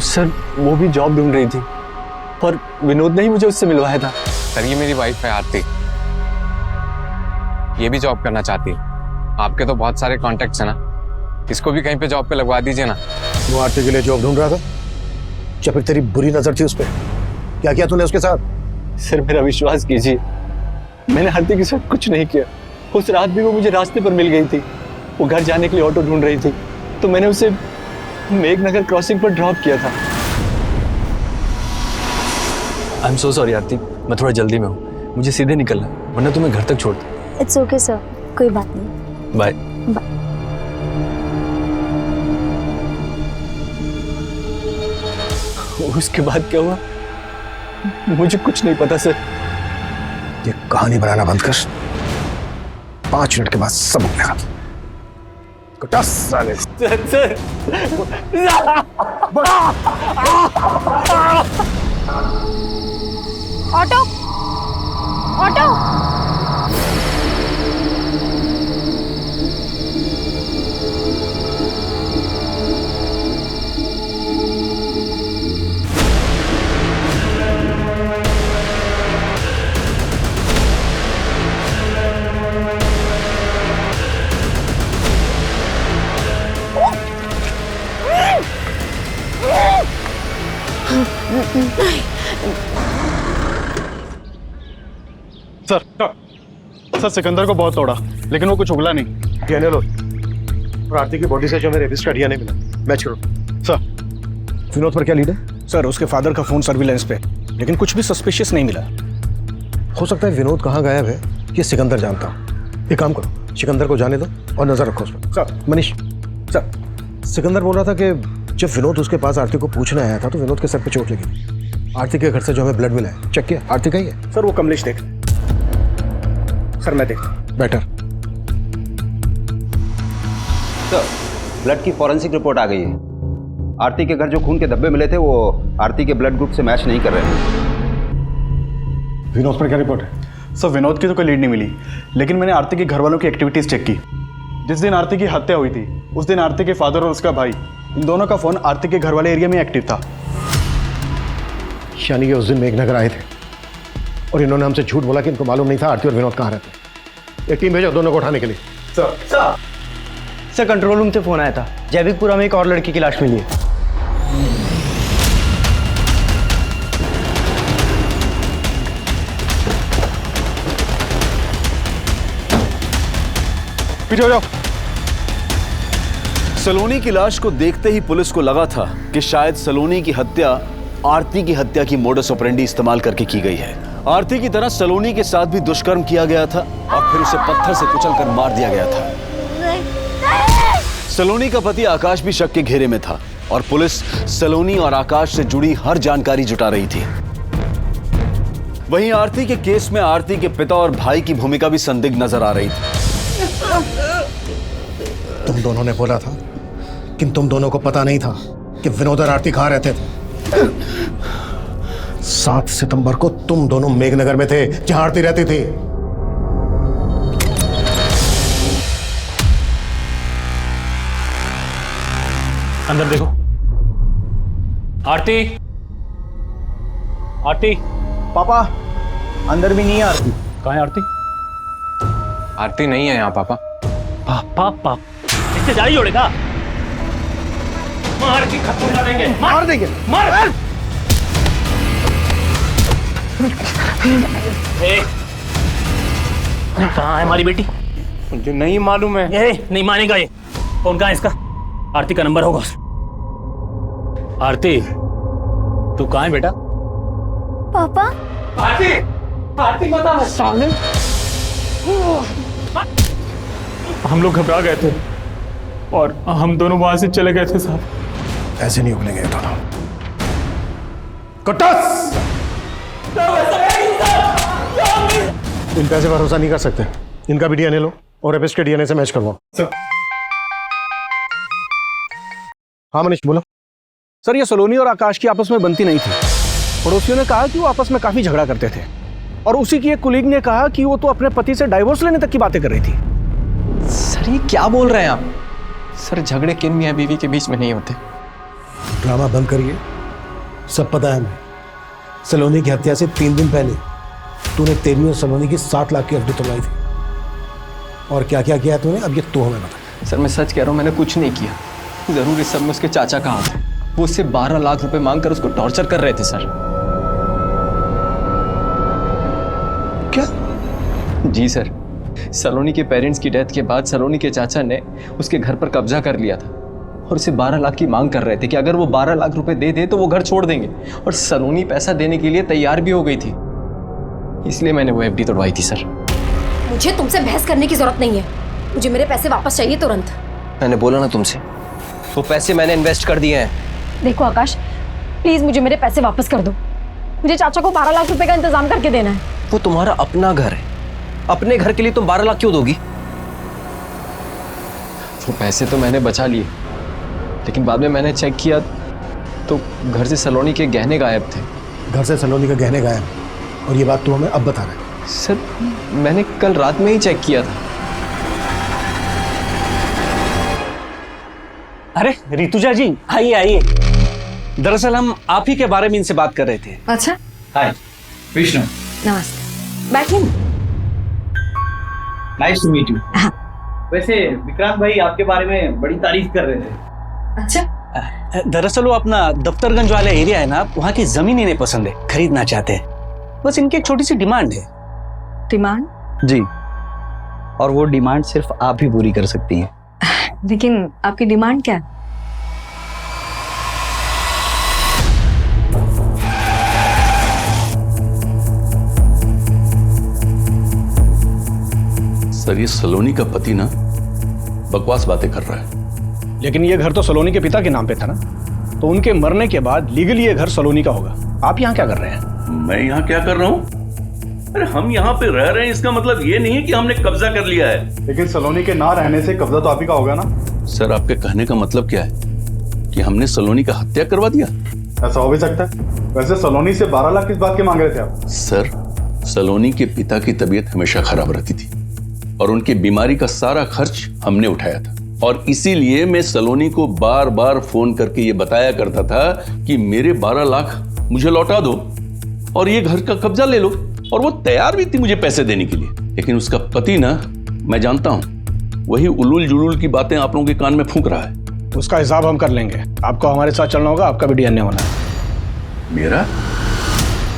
[SPEAKER 13] सर, वो भी जॉब ढूंढ रही थी पर विनोद ने ही मुझे उससे मिलवाया था।
[SPEAKER 11] सर, ये मेरी वाइफ है आरती, ये भी जॉब करना चाहती है। आपके तो बहुत सारे कॉन्टेक्ट्स हैं ना, इसको भी कहीं पे जॉब पे लगवा दीजिए ना।
[SPEAKER 3] वो आरती के लिए जॉब ढूंढ रहा था या फिर तेरी बुरी नजर थी उस पर? क्या किया तूने उसके साथ?
[SPEAKER 13] सर मेरा विश्वास कीजिए, मैंने आरती के साथ कुछ नहीं किया। उस रात भी वो मुझे रास्ते पर मिल गई थी। वो घर जाने के लिए ऑटो ढूंढ रही थी तो मैंने उसे मेघनगर क्रॉसिंग पर ड्रॉप किया था।
[SPEAKER 11] आई एम सो सॉरी आरती, मैं थोड़ा जल्दी में हूँ, मुझे सीधे निकलना है, वरना तुम्हें घर तक छोड़ दूँ।
[SPEAKER 8] इट्स ओके सर, कोई बात नहीं।
[SPEAKER 11] बाय।
[SPEAKER 13] उसके बाद क्या हुआ मुझे कुछ नहीं पता सर।
[SPEAKER 3] ये कहानी बनाना बंद कर, 5 मिनट के बाद सब बदलेगा। साले
[SPEAKER 13] sir
[SPEAKER 8] auto auto
[SPEAKER 9] sir Sikandar को बहुत तोड़ा लेकिन वो कुछ उगला नहीं।
[SPEAKER 3] डीएनए लो। और आरती की बॉडी से जो मेरे रेपिस्ट का डीएनए मिला, मैच करो।
[SPEAKER 9] सर
[SPEAKER 3] विनोद पर क्या लीड है?
[SPEAKER 2] सर उसके फादर का फोन सर्विलेंस पे, लेकिन कुछ भी सस्पिशियस नहीं मिला।
[SPEAKER 3] हो सकता है विनोद कहाँ गायब है ये सिकंदर जानता हो। एक काम करो, सिकंदर को जाने दो और नजर रखो उस पर।
[SPEAKER 2] सर।
[SPEAKER 3] मनीष सर, सिकंदर बोल रहा था कि जब विनोद उसके पास आरती को पूछने आया था तो विनोद के सर पे चोट लगी थी। आरती के घर से जो हमें ब्लड मिला है चेक किया, आरती का ही है।
[SPEAKER 2] सर वो कमलेश देख। सर मैं देख।
[SPEAKER 3] बेटर।
[SPEAKER 4] सर ब्लड की फॉरेंसिक रिपोर्ट आ गई है। आरती के घर जो खून के धब्बे मिले थे वो आरती के ब्लड ग्रुप से मैच नहीं कर रहे थे।
[SPEAKER 3] विनोद पर क्या रिपोर्ट है?
[SPEAKER 9] सर विनोद की तो कोई लीड नहीं मिली, लेकिन मैंने आरती के घर वालों की एक्टिविटीज चेक की। जिस दिन आरती की हत्या हुई थी उस दिन आरती के फादर और उसका भाई, इन दोनों का फोन आरती के घर वाले एरिया में एक्टिव था।
[SPEAKER 3] यानी कि उस दिन मेघनगर आए थे और इन्होंने हमसे झूठ बोला कि इनको मालूम नहीं था आरती और विनोद कहाँ रहते। एक टीम भेजो दोनों को उठाने के लिए।
[SPEAKER 2] सर कंट्रोल रूम से फोन आया था, जैविकपुरा में एक और लड़की की लाश मिली है।
[SPEAKER 9] पीछे हो जाओ।
[SPEAKER 1] सलोनी की लाश को देखते ही पुलिस को लगा था कि शायद सलोनी की हत्या आरती की हत्या की मोडस ऑपरेंडी इस्तेमाल करके की गई है। आरती की तरह सलोनी के साथ भी दुष्कर्म किया गया था और फिर उसे पत्थर से कुचलकर मार दिया गया था। सलोनी का पति आकाश भी शक के घेरे में था और पुलिस सलोनी और आकाश से जुड़ी हर जानकारी जुटा रही थी। वहीं आरती के केस में आरती के पिता और भाई की भूमिका भी संदिग्ध नजर आ रही थी।
[SPEAKER 3] तुम दोनों ने बोला था कि तुम दोनों को पता नहीं था कि विनोद और आरती कहाँ रहते थे। 7 सितंबर को तुम दोनों मेघनगर में थे जहां आरती रहती थी।
[SPEAKER 13] अंदर देखो। आरती, आरती।
[SPEAKER 2] पापा अंदर भी नहीं है आरती।
[SPEAKER 13] कहाँ है आरती? आरती नहीं है यहाँ पापा। पापा इससे जारी जोड़ेगा? मार के खत्म कर देंगे।
[SPEAKER 2] मार देंगे।
[SPEAKER 13] मार। कहाँ है हमारी बेटी? मुझे नहीं मालूम है। ये नहीं मानेगा ये। फोन कहाँ है इसका? आरती का नंबर होगा। आरती तू कहाँ है बेटा?
[SPEAKER 8] पापा।
[SPEAKER 13] आरती, आरती बता। साले हम लोग घबरा गए थे और हम दोनों वहां से चले गए थे साहब।
[SPEAKER 3] ऐसे नहीं उगलेंगे दोनों। कटस! इन पैसे भरोसा नहीं कर सकते। इनका भी डीएनए लो और रेपिस्ट के डीएनए से मैच करवाओ। हाँ मनीष बोलो।
[SPEAKER 2] सर ये सलोनी और आकाश की आपस में बनती नहीं थी। पड़ोसियों ने कहा कि वो आपस में काफी झगड़ा करते थे और उसी की एक कुलीग ने कहा कि वो तो अपने पति से डाइवोर्स लेने तक की बातें कर रही थी।
[SPEAKER 11] सर ये क्या बोल रहे हैं आप? सर झगड़े किन मियां बीवी के बीच में नहीं होते।
[SPEAKER 3] ड्रामा बंद करिए। सब पता है हमें। सलोनी की हत्या से 3 दिन पहले तूने तेरी और सलोनी की 7 लाख की एफडी तोड़वाई थी। और क्या क्या किया तूने अब ये तो हमें बता।
[SPEAKER 11] सर मैं सच कह रहा हूँ, मैंने कुछ नहीं किया। जरूर इस सब में उसके चाचा का हाथ है। वो उससे 12 लाख रुपए मांगकर उसको टॉर्चर कर रहे थे सर।
[SPEAKER 3] क्या?
[SPEAKER 11] जी सर। सलोनी के पेरेंट्स की डेथ के बाद सलोनी के चाचा ने उसके घर पर कब्जा कर लिया था और उसे 12 लाख की मांग कर रहे थे कि अगर वो 12 लाख रुपए दे दे तो वो घर छोड़ देंगे। और सलोनी पैसा देने के लिए तैयार भी हो गई थी, इसलिए मैंने वो एफडी तोड़वाई थी सर।
[SPEAKER 8] मुझे तुमसे बहस करने की जरूरत नहीं है। मुझे मेरे पैसे वापस चाहिए तुरंत।
[SPEAKER 7] मैंने बोला ना तुमसे, वो पैसे मैंने इन्वेस्ट कर दिए हैं।
[SPEAKER 8] देखो आकाश, प्लीज मुझे मेरे पैसे वापस कर दो। मुझे चाचा को 12 लाख रुपए का इंतजाम करके देना है।
[SPEAKER 7] वो तुम्हारा अपना घर है, अपने घर के लिए तुम 12 लाख क्यों दोगी?
[SPEAKER 11] वो पैसे तो मैंने बचा लिए, लेकिन बाद में मैंने चेक किया तो घर से सलोनी के गहने गायब थे।
[SPEAKER 3] घर से सलोनी के गहने गायब और ये बात तू हमें अब बता रहा है?
[SPEAKER 11] सर मैंने कल रात में ही चेक किया था।
[SPEAKER 2] अरे ऋतुजा जी आइए आइए। दरअसल हम आप ही के बारे में इनसे बात कर रहे थे।
[SPEAKER 5] अच्छा
[SPEAKER 2] हाय
[SPEAKER 13] विष्णु।
[SPEAKER 5] नमस्ते, बैठिए।
[SPEAKER 2] Nice to meet you. वैसे विक्रांत भाई आपके बारे में बड़ी तारीफ कर रहे थे।
[SPEAKER 5] अच्छा
[SPEAKER 2] दरअसल वो अपना दफ्तरगंज वाला एरिया है ना, वहाँ की जमीन इन्हें पसंद है, खरीदना चाहते हैं। बस इनकी एक छोटी सी डिमांड है।
[SPEAKER 5] डिमांड?
[SPEAKER 4] जी, और वो डिमांड सिर्फ आप ही पूरी कर सकती हैं।
[SPEAKER 5] लेकिन आपकी डिमांड क्या है?
[SPEAKER 1] सर, ये सलोनी का पति ना बकवास बातें कर रहा है।
[SPEAKER 9] लेकिन ये घर तो सलोनी के पिता के नाम पे था ना, तो उनके मरने के बाद लीगली ये घर सलोनी का होगा। आप यहाँ क्या कर रहे हैं?
[SPEAKER 14] मैं यहाँ क्या कर रहा हूँ? अरे हम यहाँ पे रह रहे हैं, इसका मतलब ये नहीं है कि हमने कब्जा कर लिया है।
[SPEAKER 9] लेकिन सलोनी के ना रहने से कब्जा तो आप ही का होगा ना।
[SPEAKER 1] सर, आपके कहने का मतलब क्या है कि हमने सलोनी का हत्या करवा दिया?
[SPEAKER 9] ऐसा हो भी सकता है। वैसे सलोनी से 12 लाख किस बात के मांग रहे थे आप?
[SPEAKER 1] सर, सलोनी के पिता की तबीयत हमेशा खराब रहती थी और उनकी बीमारी का सारा खर्च हमने उठाया था, और इसीलिए मैं सलोनी को बार बार फोन करके ये बताया करता था कि मेरे 12 लाख मुझे लौटा दो और ये घर का कब्जा ले लो, और वो तैयार भी थी मुझे पैसे देने के लिए। लेकिन उसका पति ना, मैं जानता हूं, वही उलूल जुलूल की बातें आप लोगों के कान में फूंक रहा है।
[SPEAKER 9] उसका हिसाब हम कर लेंगे। आपको हमारे साथ चलना होगा, आपका भी डीएनए होना है।
[SPEAKER 1] मेरा?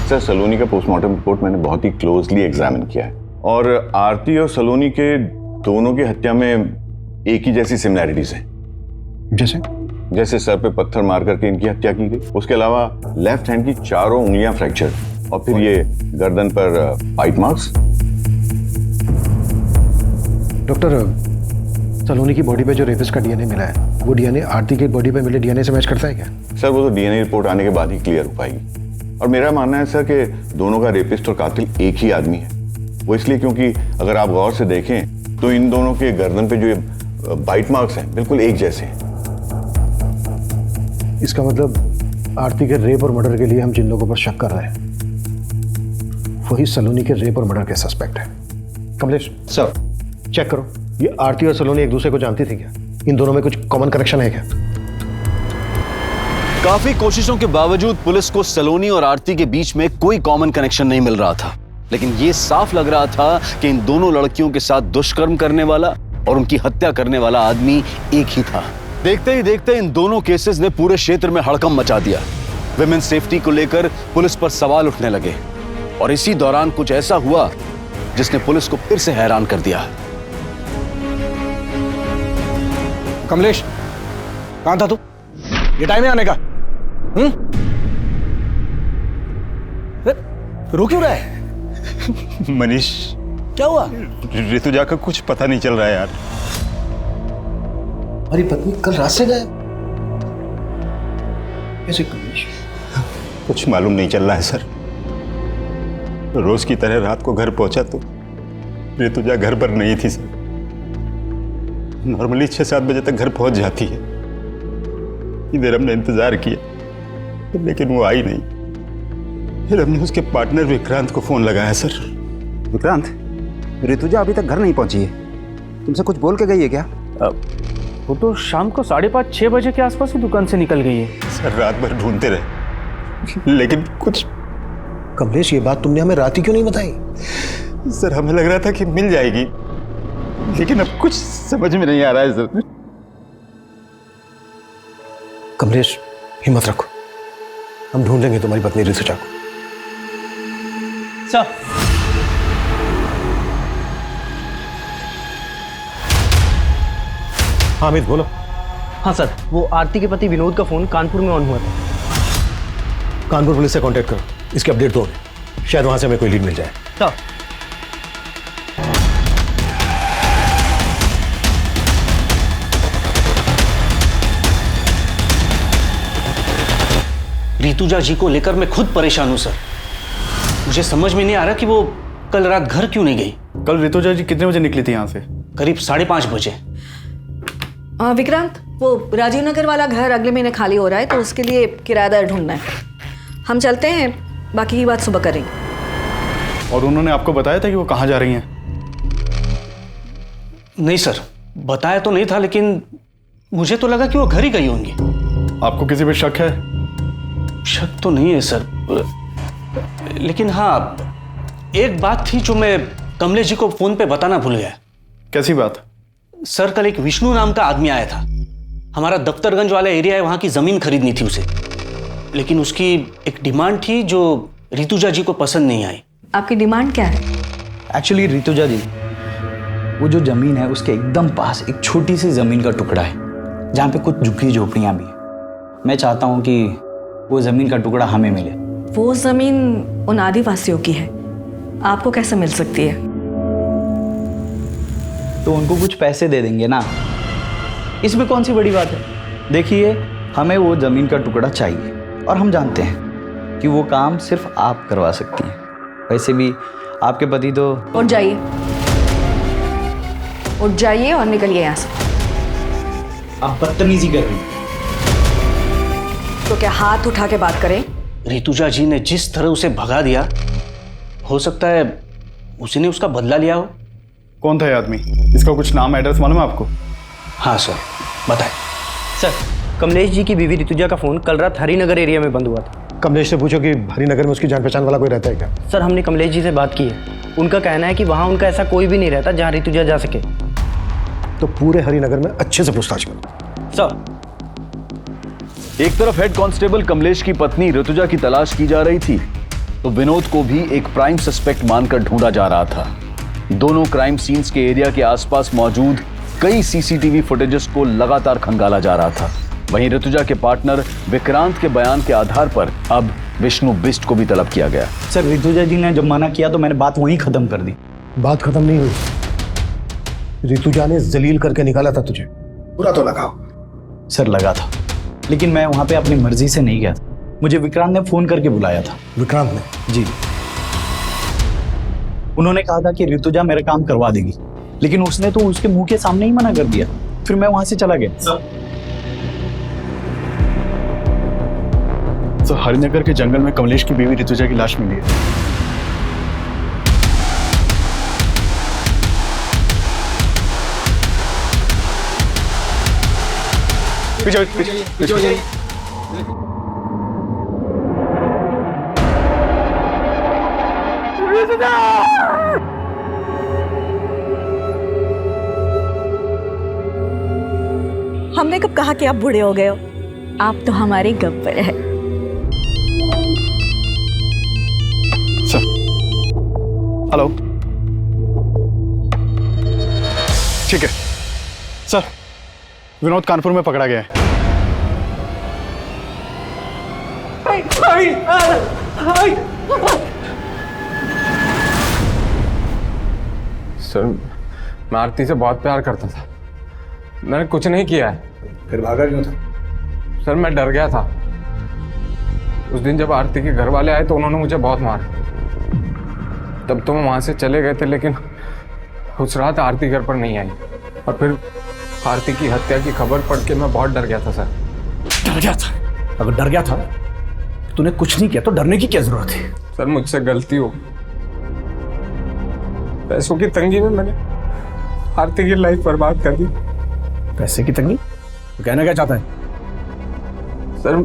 [SPEAKER 6] सर, सलोनी का पोस्टमार्टम रिपोर्ट मैंने बहुत ही क्लोजली एग्जामिन किया है, और आरती और सलोनी के दोनों की हत्या में एक ही जैसी सिमिलैरिटीज हैं। जैसे सर पे पत्थर मार करके इनकी हत्या की गई, उसके अलावा लेफ्ट हैंड की चारों उंगलियां फ्रैक्चर, और फिर ये गर्दन पर बाइट मार्क्स।
[SPEAKER 3] डॉक्टर, सलोनी की बॉडी पे जो रेपिस्ट का डीएनए मिला है, वो डीएनए आरती की बॉडी पे मिले डीएनए से मैच करता है क्या?
[SPEAKER 6] सर, वो तो डीएनए रिपोर्ट आने के बाद ही क्लियर हो पाएगी। और मेरा मानना है सर कि दोनों का रेपिस्ट और कातिल एक ही आदमी है। वो इसलिए क्योंकि अगर आप गौर से देखें तो इन दोनों के गर्दन पे जो ये बाइट मार्क्स हैं बिल्कुल एक जैसे हैं।
[SPEAKER 3] इसका मतलब आरती के रेप और मर्डर के लिए हम जिन लोगों पर शक कर रहे हैं वही सलोनी के रेप और मर्डर के सस्पेक्ट है। कमलेश सर, चेक करो, ये आरती और सलोनी एक दूसरे को जानती थी क्या? इन दोनों में कुछ कॉमन कनेक्शन है क्या?
[SPEAKER 1] काफी कोशिशों के बावजूद पुलिस को सलोनी और आरती के बीच में कोई कॉमन कनेक्शन नहीं मिल रहा था, लेकिन यह साफ लग रहा था कि इन दोनों लड़कियों के साथ दुष्कर्म करने वाला और उनकी हत्या करने वाला आदमी एक ही था। देखते ही देखते इन दोनों केसेस ने पूरे क्षेत्र में हड़कंप मचा दिया। विमेन सेफ्टी को लेकर पुलिस पर सवाल उठने लगे, और इसी दौरान कुछ ऐसा हुआ जिसने पुलिस को फिर से हैरान कर दिया।
[SPEAKER 9] कमलेश, कहां था तू? ये टाइम है आने का? रो क्यों रहा है?
[SPEAKER 15] मनीष,
[SPEAKER 9] क्या हुआ?
[SPEAKER 15] ऋतुजा का कुछ पता नहीं चल रहा है यार।
[SPEAKER 3] हमारी पत्नी कल रात से गायब कैसे? कमलेश,
[SPEAKER 15] कुछ मालूम नहीं चल रहा है सर। रोज की तरह रात को घर पहुंचा तो ऋतुजा घर पर नहीं थी सर। नॉर्मली 6-7 बजे तक घर पहुंच जाती है। इधर हमने इंतजार किया लेकिन वो आई नहीं। फिर हमने उसके पार्टनर विक्रांत को फोन लगाया सर।
[SPEAKER 4] विक्रांत, ऋतुजा अभी तक घर नहीं पहुंची है, तुमसे कुछ बोल के गई है क्या?
[SPEAKER 2] वो तो शाम को 5:30-6 बजे के आसपास ही दुकान से निकल गई है।
[SPEAKER 15] सर, रात भर ढूंढते रहे लेकिन कुछ।
[SPEAKER 3] कमलेश, ये बात तुमने हमें रात ही क्यों नहीं बताई?
[SPEAKER 15] सर, हमें लग रहा था कि मिल जाएगी, लेकिन अब कुछ समझ में नहीं आ रहा है सर।
[SPEAKER 3] कमलेश, हिम्मत रखो, हम ढूंढ लेंगे तुम्हारी पत्नी ऋतुजा को।
[SPEAKER 2] सर,
[SPEAKER 3] हामिद बोलो।
[SPEAKER 11] हाँ सर, वो आरती के पति विनोद का फोन कानपुर में ऑन हुआ था।
[SPEAKER 3] कानपुर पुलिस से कांटेक्ट करो, इसकी अपडेट दो, शायद वहां से हमें कोई लीड मिल जाए।
[SPEAKER 11] सर,
[SPEAKER 2] ऋतुजा जी को लेकर मैं खुद परेशान हूं सर। मुझे समझ में नहीं आ रहा कि वो कल रात घर क्यों नहीं गई।
[SPEAKER 9] कल ऋतुजा जी कितने बजे निकली थी यहाँ से?
[SPEAKER 2] करीब 5:30 बजे।
[SPEAKER 5] विक्रांत, वो राजीव नगर वाला घर अगले महीने खाली हो रहा है, तो उसके लिए किराएदार ढूंढना है। हम चलते हैं, बाकी की बात सुबह करेंगे।
[SPEAKER 9] और उन्होंने आपको बताया था कि वो कहाँ जा रही हैं?
[SPEAKER 2] नहीं सर, बताया तो नहीं था, लेकिन मुझे तो लगा कि वो घर ही गई होंगी।
[SPEAKER 9] आपको किसी पे शक है?
[SPEAKER 2] शक तो नहीं है सर, लेकिन हाँ, एक बात थी जो मैं कमलेश जी को फोन पे बताना भूल गया।
[SPEAKER 9] कैसी बात?
[SPEAKER 2] सर, कल एक विष्णु नाम का आदमी आया था हमारा दफ्तरगंज वाला एरिया है, वहाँ की ज़मीन खरीदनी थी उसे, लेकिन उसकी एक डिमांड थी जो रितुजा जी को पसंद नहीं आई।
[SPEAKER 5] आपकी डिमांड क्या है?
[SPEAKER 16] एक्चुअली रितुजा जी, वो जो ज़मीन है उसके एकदम पास एक छोटी सी ज़मीन का टुकड़ा है जहाँ पे कुछ झुग्गी झोपड़ियाँ भी हैं। मैं चाहता हूँ कि वो ज़मीन का टुकड़ा हमें मिले।
[SPEAKER 5] वो ज़मीन उन आदिवासियों की है, आपको कैसे मिल सकती है?
[SPEAKER 16] तो उनको कुछ पैसे दे देंगे ना, इसमें कौन सी बड़ी बात है। देखिए, हमें वो ज़मीन का टुकड़ा चाहिए और हम जानते हैं कि वो काम सिर्फ आप करवा सकती हैं। वैसे भी आपके पति तो...
[SPEAKER 5] उठ जाइए, उठ जाइए और निकलिए यहाँ से।
[SPEAKER 16] आप बदतमीजी कर रही हैं।
[SPEAKER 5] तो क्या हाथ उठा के बात करें?
[SPEAKER 2] रितुजा जी ने जिस तरह उसे भगा दिया, हो सकता है उसी ने उसका बदला लिया हो।
[SPEAKER 9] कौन था ये आदमी? इसका कुछ नाम एड्रेस मालूम है आपको?
[SPEAKER 2] हाँ सर, बताएं।
[SPEAKER 17] सर, कमलेश जी की बीवी रितुजा का फ़ोन कल रात हरिनगर एरिया में बंद हुआ था।
[SPEAKER 3] कमलेश से पूछो कि हरिनगर में उसकी जान पहचान वाला कोई रहता है क्या?
[SPEAKER 17] सर, हमने कमलेश जी से बात की है। उनका कहना है कि वहाँ उनका ऐसा कोई भी नहीं रहता जहाँ रितुजा जा सके।
[SPEAKER 3] तो पूरे हरिनगर में अच्छे से पूछताछ करो।
[SPEAKER 17] सर,
[SPEAKER 1] एक तरफ हेड कांस्टेबल कमलेश की पत्नी ऋतुजा की तलाश की जा रही थी, तो विनोद को भी एक प्राइम सस्पेक्ट मानकर ढूंढा जा रहा था। दोनों क्राइम सीन्स के एरिया के आसपास मौजूद कई सीसीटीवी फुटेजेस को लगातार खंगाला जा रहा था। वहीं ऋतुजा के पार्टनर विक्रांत के बयान के आधार पर अब विष्णु बिष्ट को भी तलब किया गया।
[SPEAKER 16] सर, रितुजा जी ने जब मना किया तो मैंने बात वहीं खत्म कर दी।
[SPEAKER 3] बात खत्म नहीं हुई। रितुजा ने जलील करके निकाला था तुझे, पूरा तो लगाओ।
[SPEAKER 16] सर, लगा था, लेकिन मैं वहां पे अपनी मर्जी से नहीं गया था। मुझे विक्रांत ने फोन करके बुलाया था।
[SPEAKER 3] विक्रांत ने?
[SPEAKER 16] जी। उन्होंने कहा था कि रितुजा मेरा काम करवा देगी, लेकिन उसने तो उसके मुंह के सामने ही मना कर दिया। फिर मैं वहां से चला गया।
[SPEAKER 9] सर, हरिनगर के जंगल में कमलेश की बीवी रितुजा की लाश मिली है। पीछे।
[SPEAKER 5] हमने कब कहा कि आप बूढ़े हो गए हो? आप तो हमारे गब्बर है।
[SPEAKER 9] हेलो, ठीक है सर, विनोद कानपुर में पकड़ा गया है।
[SPEAKER 13] सर, मैं आरती से बहुत प्यार करता था। मैंने कुछ नहीं किया है।
[SPEAKER 3] फिर भागा क्यों था?
[SPEAKER 13] सर, मैं डर गया था। उस दिन जब आरती के घर वाले आए तो उन्होंने मुझे बहुत मारा। तब तो मैं वहाँ से चले गए थे, लेकिन उस रात आरती घर पर नहीं आई। और फिर आरती की हत्या की खबर पढ़ के मैं बहुत डर गया था सर।
[SPEAKER 3] डर गया था? अगर डर गया था तूने कुछ नहीं किया तो डरने की क्या जरूरत है?
[SPEAKER 13] सर, मुझसे गलती हो। पैसों की तंगी में मैंने आरती की लाइफ बर्बाद कर दी।
[SPEAKER 3] पैसे की तंगी? तो कहना क्या चाहता है?
[SPEAKER 13] सर,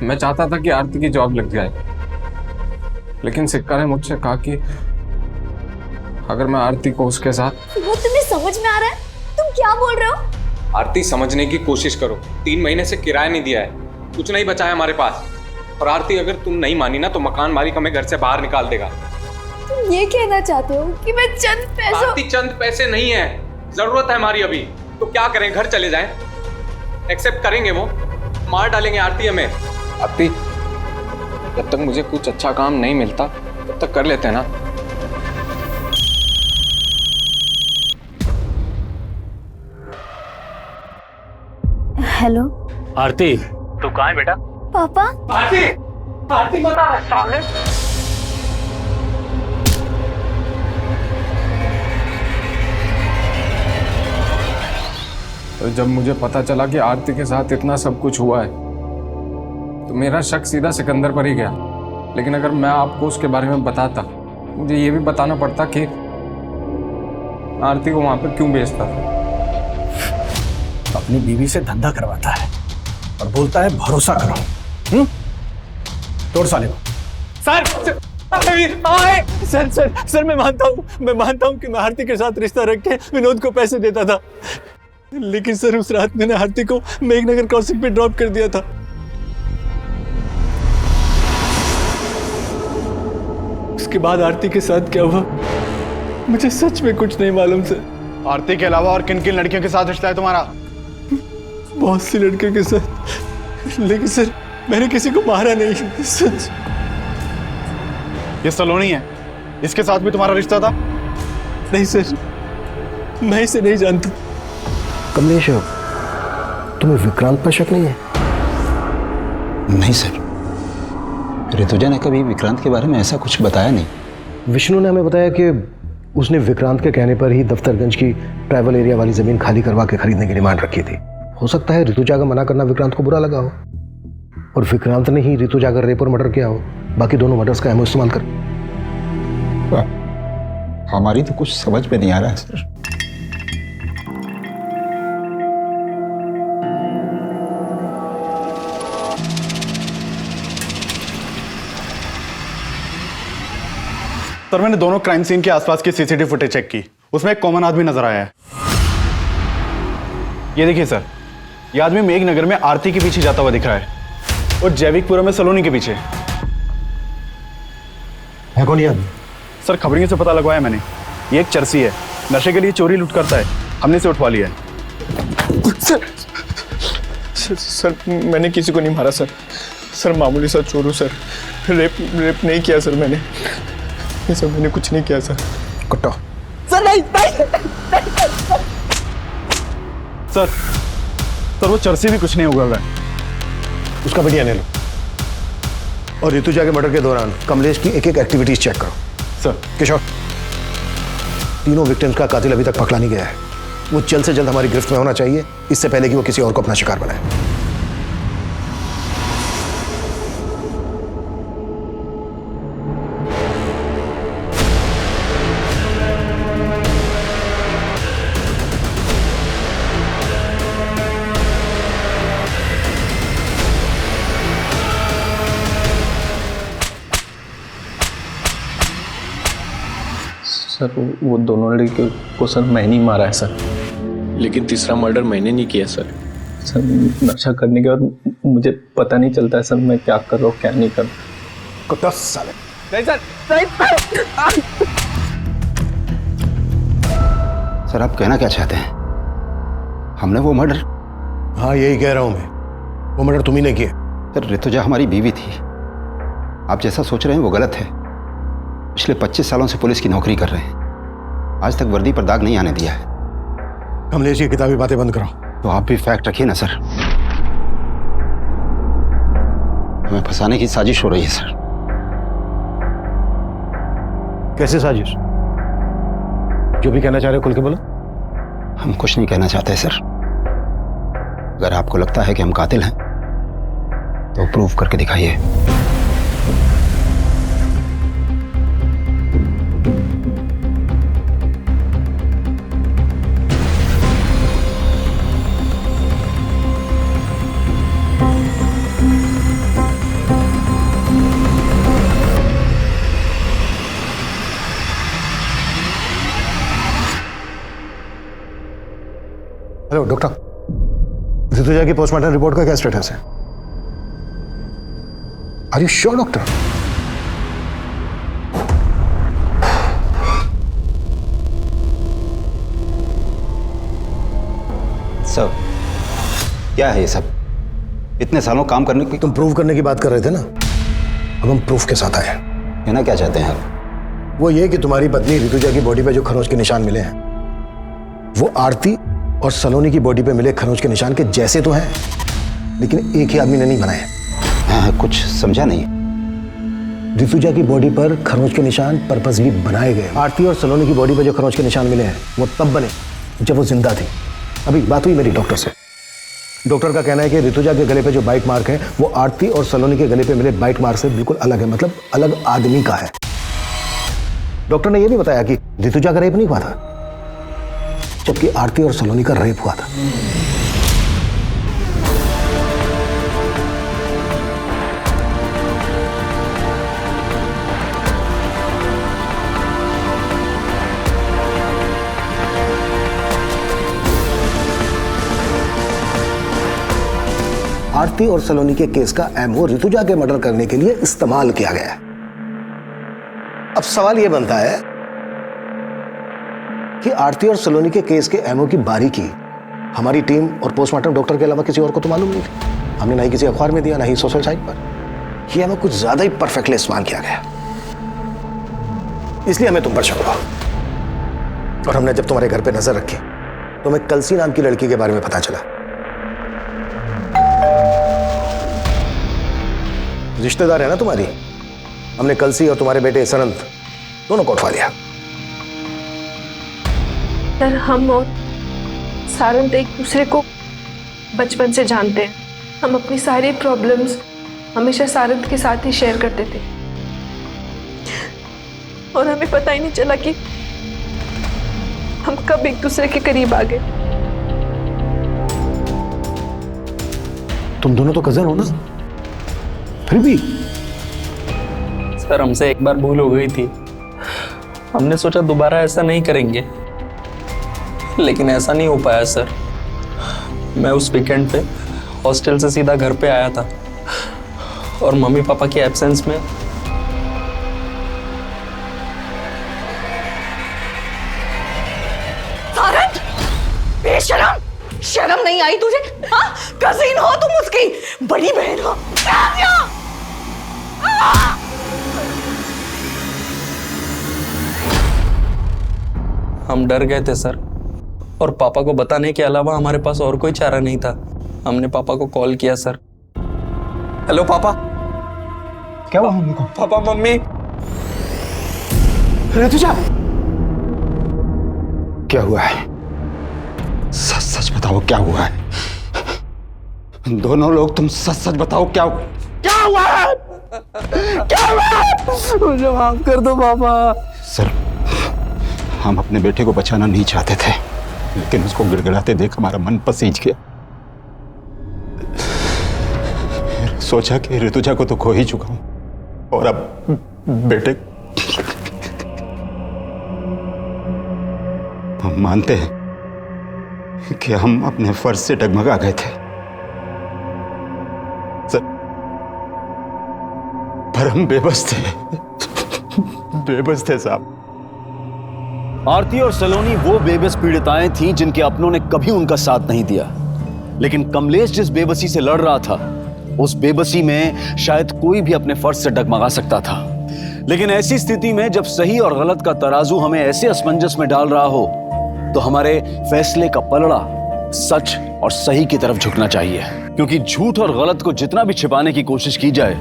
[SPEAKER 13] मैं चाहता था कि आरती की जॉब लग जाए, लेकिन सिक्का ने मुझसे कहा कि अगर मैं आरती को उसके साथ...
[SPEAKER 8] वो तुम्हें समझ में आ रहा है? तुम क्या बोल रहे हो?
[SPEAKER 13] आरती, समझने की कोशिश करो। 3 महीने से किराया नहीं दिया है, कुछ नहीं बचा है हमारे पास। और आरती, अगर तुम नहीं मानी ना तो मकान मालिक हमें घर से बाहर निकाल देगा।
[SPEAKER 8] तुम ये कहना चाहते हो कि मैं चंद पैसों...
[SPEAKER 13] आरती, चंद पैसे नहीं है, जरूरत है हमारी अभी। तो क्या करें, घर चले जाएं? एक्सेप्ट करेंगे वो? मार डालेंगे आरती हमें। आरती, जब तक मुझे कुछ अच्छा काम नहीं मिलता तब तक कर लेते हैं ना।
[SPEAKER 8] हेलो
[SPEAKER 2] आरती,
[SPEAKER 17] तू कहाँ है बेटा?
[SPEAKER 8] पापा।
[SPEAKER 17] आरती, आरती बता साले।
[SPEAKER 13] तो जब मुझे पता चला कि आरती के साथ इतना सब कुछ हुआ है तो मेरा शक सीधा सिकंदर पर ही गया। लेकिन अगर मैं आपको उसके बारे में बताता, मुझे ये भी बताना पड़ता कि आरती को वहां पर क्यों भेजता था।
[SPEAKER 3] अपनी बीवी से धंधा करवाता है और बोलता है भरोसा करो। तोड़ साले को।
[SPEAKER 17] सर, सर सर सर मैं मानता हूँ कि मैं आरती के साथ रिश्ता रख के विनोद को पैसे देता था,
[SPEAKER 12] लेकिन सर उस रात मैंने आरती को मेघनगर क्रॉसिंग पे ड्रॉप कर दिया था। उसके बाद आरती के साथ क्या हुआ मुझे सच में कुछ नहीं मालूम सर।
[SPEAKER 9] आरती के अलावा और किन किन लड़कियों के साथ रिश्ता है तुम्हारा?
[SPEAKER 12] बहुत सी लड़कियों के साथ, लेकिन सर मैंने किसी को मारा नहीं सच।
[SPEAKER 9] ये सलोनी है, इसके साथ भी तुम्हारा रिश्ता था?
[SPEAKER 12] नहीं सर, मैं इसे नहीं जानता।
[SPEAKER 3] कमलेश, तुम्हें विक्रांत पर शक नहीं है?
[SPEAKER 4] नहीं सर, ऋतुजा ने कभी विक्रांत के बारे में ऐसा कुछ बताया नहीं।
[SPEAKER 3] विष्णु ने हमें बताया कि उसने विक्रांत के कहने पर ही दफ्तरगंज की ट्रैवल एरिया वाली जमीन खाली करवा के खरीदने की डिमांड रखी थी। हो सकता है ऋतुजा का मना करना विक्रांत को बुरा लगा हो और विक्रांत ने ही ऋतुजा का रेप और मर्डर किया हो, बाकी दोनों मर्डर्स का एमओ इस्तेमाल कर।
[SPEAKER 4] हमारी तो कुछ समझ में नहीं आ रहा है सर।
[SPEAKER 9] सर मैंने दोनों क्राइम सीन के आसपास की सीसीटीवी फुटेज चेक की, उसमें एक कॉमन आदमी नजर आया है। ये देखिए सर, ये आदमी मेघनगर में आरती के पीछे जाता हुआ दिख रहा है और जैविकपुरा में सलोनी के पीछे।
[SPEAKER 3] है कौन ये आदमी?
[SPEAKER 9] सर खबरियों से पता लगवाया मैंने, ये एक चरसी है, नशे के लिए चोरी लूट करता है, हमने इसे उठवा लिया है।
[SPEAKER 12] सर मैंने किसी को नहीं मारा सर। सर मामूली सा चोर हूँ सर, रेप नहीं किया सर मैंने। सर मैंने कुछ नहीं किया सर।
[SPEAKER 3] कुट्टो
[SPEAKER 12] सर नहीं
[SPEAKER 9] सर वो चरसी भी कुछ नहीं हुआ है।
[SPEAKER 3] उसका बढ़िया ले लो और ऋतुजा के मर्डर के दौरान कमलेश की एक एक एक्टिविटीज चेक करो।
[SPEAKER 9] सर
[SPEAKER 3] किशोर, तीनों विक्टिम्स का कातिल अभी तक पकड़ा नहीं गया है। वो जल्द से जल्द हमारी गिरफ्त में होना चाहिए, इससे पहले कि वो किसी और को अपना शिकार बनाए।
[SPEAKER 11] सर वो दोनों लड़के को सर मैंने ही मारा है सर।
[SPEAKER 13] लेकिन तीसरा मर्डर मैंने नहीं किया सर।
[SPEAKER 11] सर नशा करने के बाद मुझे पता नहीं चलता है सर मैं क्या कर रहा हूँ क्या नहीं कर रहा।
[SPEAKER 3] कुत्ता साले।
[SPEAKER 11] नहीं सर,
[SPEAKER 4] सर आप कहना क्या चाहते हैं? हमने वो मर्डर?
[SPEAKER 3] हाँ यही कह रहा हूं मैं, वो मर्डर तुम ही ने किया।
[SPEAKER 4] सर ऋतुजा हमारी बीवी थी, आप जैसा सोच रहे हैं वो गलत है। पिछले 25 सालों से पुलिस की नौकरी कर रहे हैं, आज तक वर्दी पर दाग नहीं आने दिया है।
[SPEAKER 3] कमलेश ये किताबी बातें बंद कराओ।
[SPEAKER 4] तो आप भी फैक्ट रखिए ना सर। हमें फंसाने की साजिश हो रही है सर।
[SPEAKER 3] कैसे साजिश? जो भी कहना चाह रहे हो खुल के बोलो।
[SPEAKER 4] हम कुछ नहीं कहना चाहते सर। अगर आपको लगता है कि हम कातिल हैं तो प्रूव करके दिखाइए।
[SPEAKER 3] हेलो डॉक्टर, ऋतुजा की पोस्टमार्टम रिपोर्ट का क्या स्टेटस है? Are you sure doctor?
[SPEAKER 4] Sir क्या है ये सब? इतने सालों काम करने की
[SPEAKER 3] तुम प्रूव करने की बात कर रहे थे ना, अब हम प्रूफ के साथ आए हैं।
[SPEAKER 4] कहना क्या चाहते हैं आप?
[SPEAKER 3] वो ये कि तुम्हारी पत्नी ऋतुजा की बॉडी पे जो खरोंच के निशान मिले हैं वो आरती और सलोनी की बॉडी पे मिले खरोंच के निशान के जैसे तो हैं, लेकिन एक ही आदमी ने नहीं बनाए।
[SPEAKER 4] हाँ, कुछ समझा नहीं।
[SPEAKER 3] ऋतुजा की बॉडी पर खरोंच के निशान पर्पसली बनाए गए। आरती और सलोनी की बॉडी पर जो खरोंच के निशान मिले हैं वो तब बने जब वो जिंदा थी। अभी बात हुई मेरी डॉक्टर से, डॉक्टर का कहना है कि ऋतुजा के गले पे जो बाइट मार्क है वो आरती और सलोनी के गले पे मिले बाइट मार्क से बिल्कुल अलग है, मतलब अलग आदमी का है। डॉक्टर ने यह भी बताया कि ऋतुजा का रेप नहीं हुआ था, जबकि आरती और सलोनी का रेप हुआ था।
[SPEAKER 18] आरती और सलोनी के केस का एमओ ऋतुजा के मर्डर करने के लिए इस्तेमाल किया गया है। अब सवाल यह बनता है कि आरती और सलोनी के केस के एमओ की बारीकी हमारी टीम और पोस्टमार्टम डॉक्टर के अलावा किसी और को तो मालूम नहीं। हमने ना ही किसी अखबार में दिया, ना ही सोशल साइट पर। यह एमओ कुछ ज्यादा ही परफेक्टली इस्तेमाल किया गया, इसलिए हमें तुम पर शक हुआ। और हमने जब तुम्हारे घर पे नजर रखी तो हमें कलसी नाम की लड़की के बारे में पता चला। रिश्तेदार है ना तुम्हारी। हमने कलसी और तुम्हारे बेटे सनंत दोनों को उठवा लिया।
[SPEAKER 19] सर, हम और सारंत एक दूसरे को बचपन से जानते हैं। हम अपनी सारी प्रॉब्लम्स हमेशा सारंत के साथ ही शेयर करते थे और हमें पता ही नहीं चला कि हम कब एक दूसरे के करीब आ गए।
[SPEAKER 3] तुम दोनों तो कजन हो ना, फिर भी।
[SPEAKER 17] सर, हमसे एक बार भूल हो गई थी। हमने सोचा दोबारा ऐसा नहीं करेंगे, लेकिन ऐसा नहीं हो पाया सर। मैं उस वीकेंड पे हॉस्टल से सीधा घर पे आया था और मम्मी पापा की एब्सेंस में
[SPEAKER 5] सारंग, बेशरम, शर्म नहीं आई तुझे? हाँ, कजिन हो तुम उसकी, बड़ी बहन हो।
[SPEAKER 17] हम डर गए थे सर, और पापा को बताने के अलावा हमारे पास और कोई चारा नहीं था। हमने पापा को कॉल किया सर। हेलो पापा।
[SPEAKER 3] क्या हुआ मम्मी को?
[SPEAKER 17] पापा, मम्मी।
[SPEAKER 3] ऋतुजा, क्या हुआ है?
[SPEAKER 15] सच सच बताओ क्या हुआ है? दोनों लोग तुम सच सच बताओ क्या हुआ है? क्या हुआ है?
[SPEAKER 17] मुझे माफ कर दो पापा।
[SPEAKER 15] सर, हम अपने बेटे को बचाना नहीं चाहते थे, लेकिन उसको गिड़गिड़ाते देख हमारा मन पसीज गया। सोचा कि ऋतुजा को तो खो ही चुका हूं, और अब बेटे। हम मानते हैं कि हम अपने फर्ज से डगमगा गए थे, पर हम बेबस थे साहब।
[SPEAKER 1] आरती और सलोनी वो बेबस पीड़िताएं थीं जिनके अपनों ने कभी उनका साथ नहीं दिया। लेकिन कमलेश जिस बेबसी से लड़ रहा था, उस बेबसी में शायद कोई भी अपने फर्ज से डगमगा सकता था। लेकिन ऐसी स्थिति में जब सही और गलत का तराजू हमें ऐसे असमंजस में डाल रहा हो, तो हमारे फैसले का पलड़ा सच और सही की तरफ झुकना चाहिए। क्योंकि झूठ और गलत को जितना भी छिपाने की कोशिश की जाए,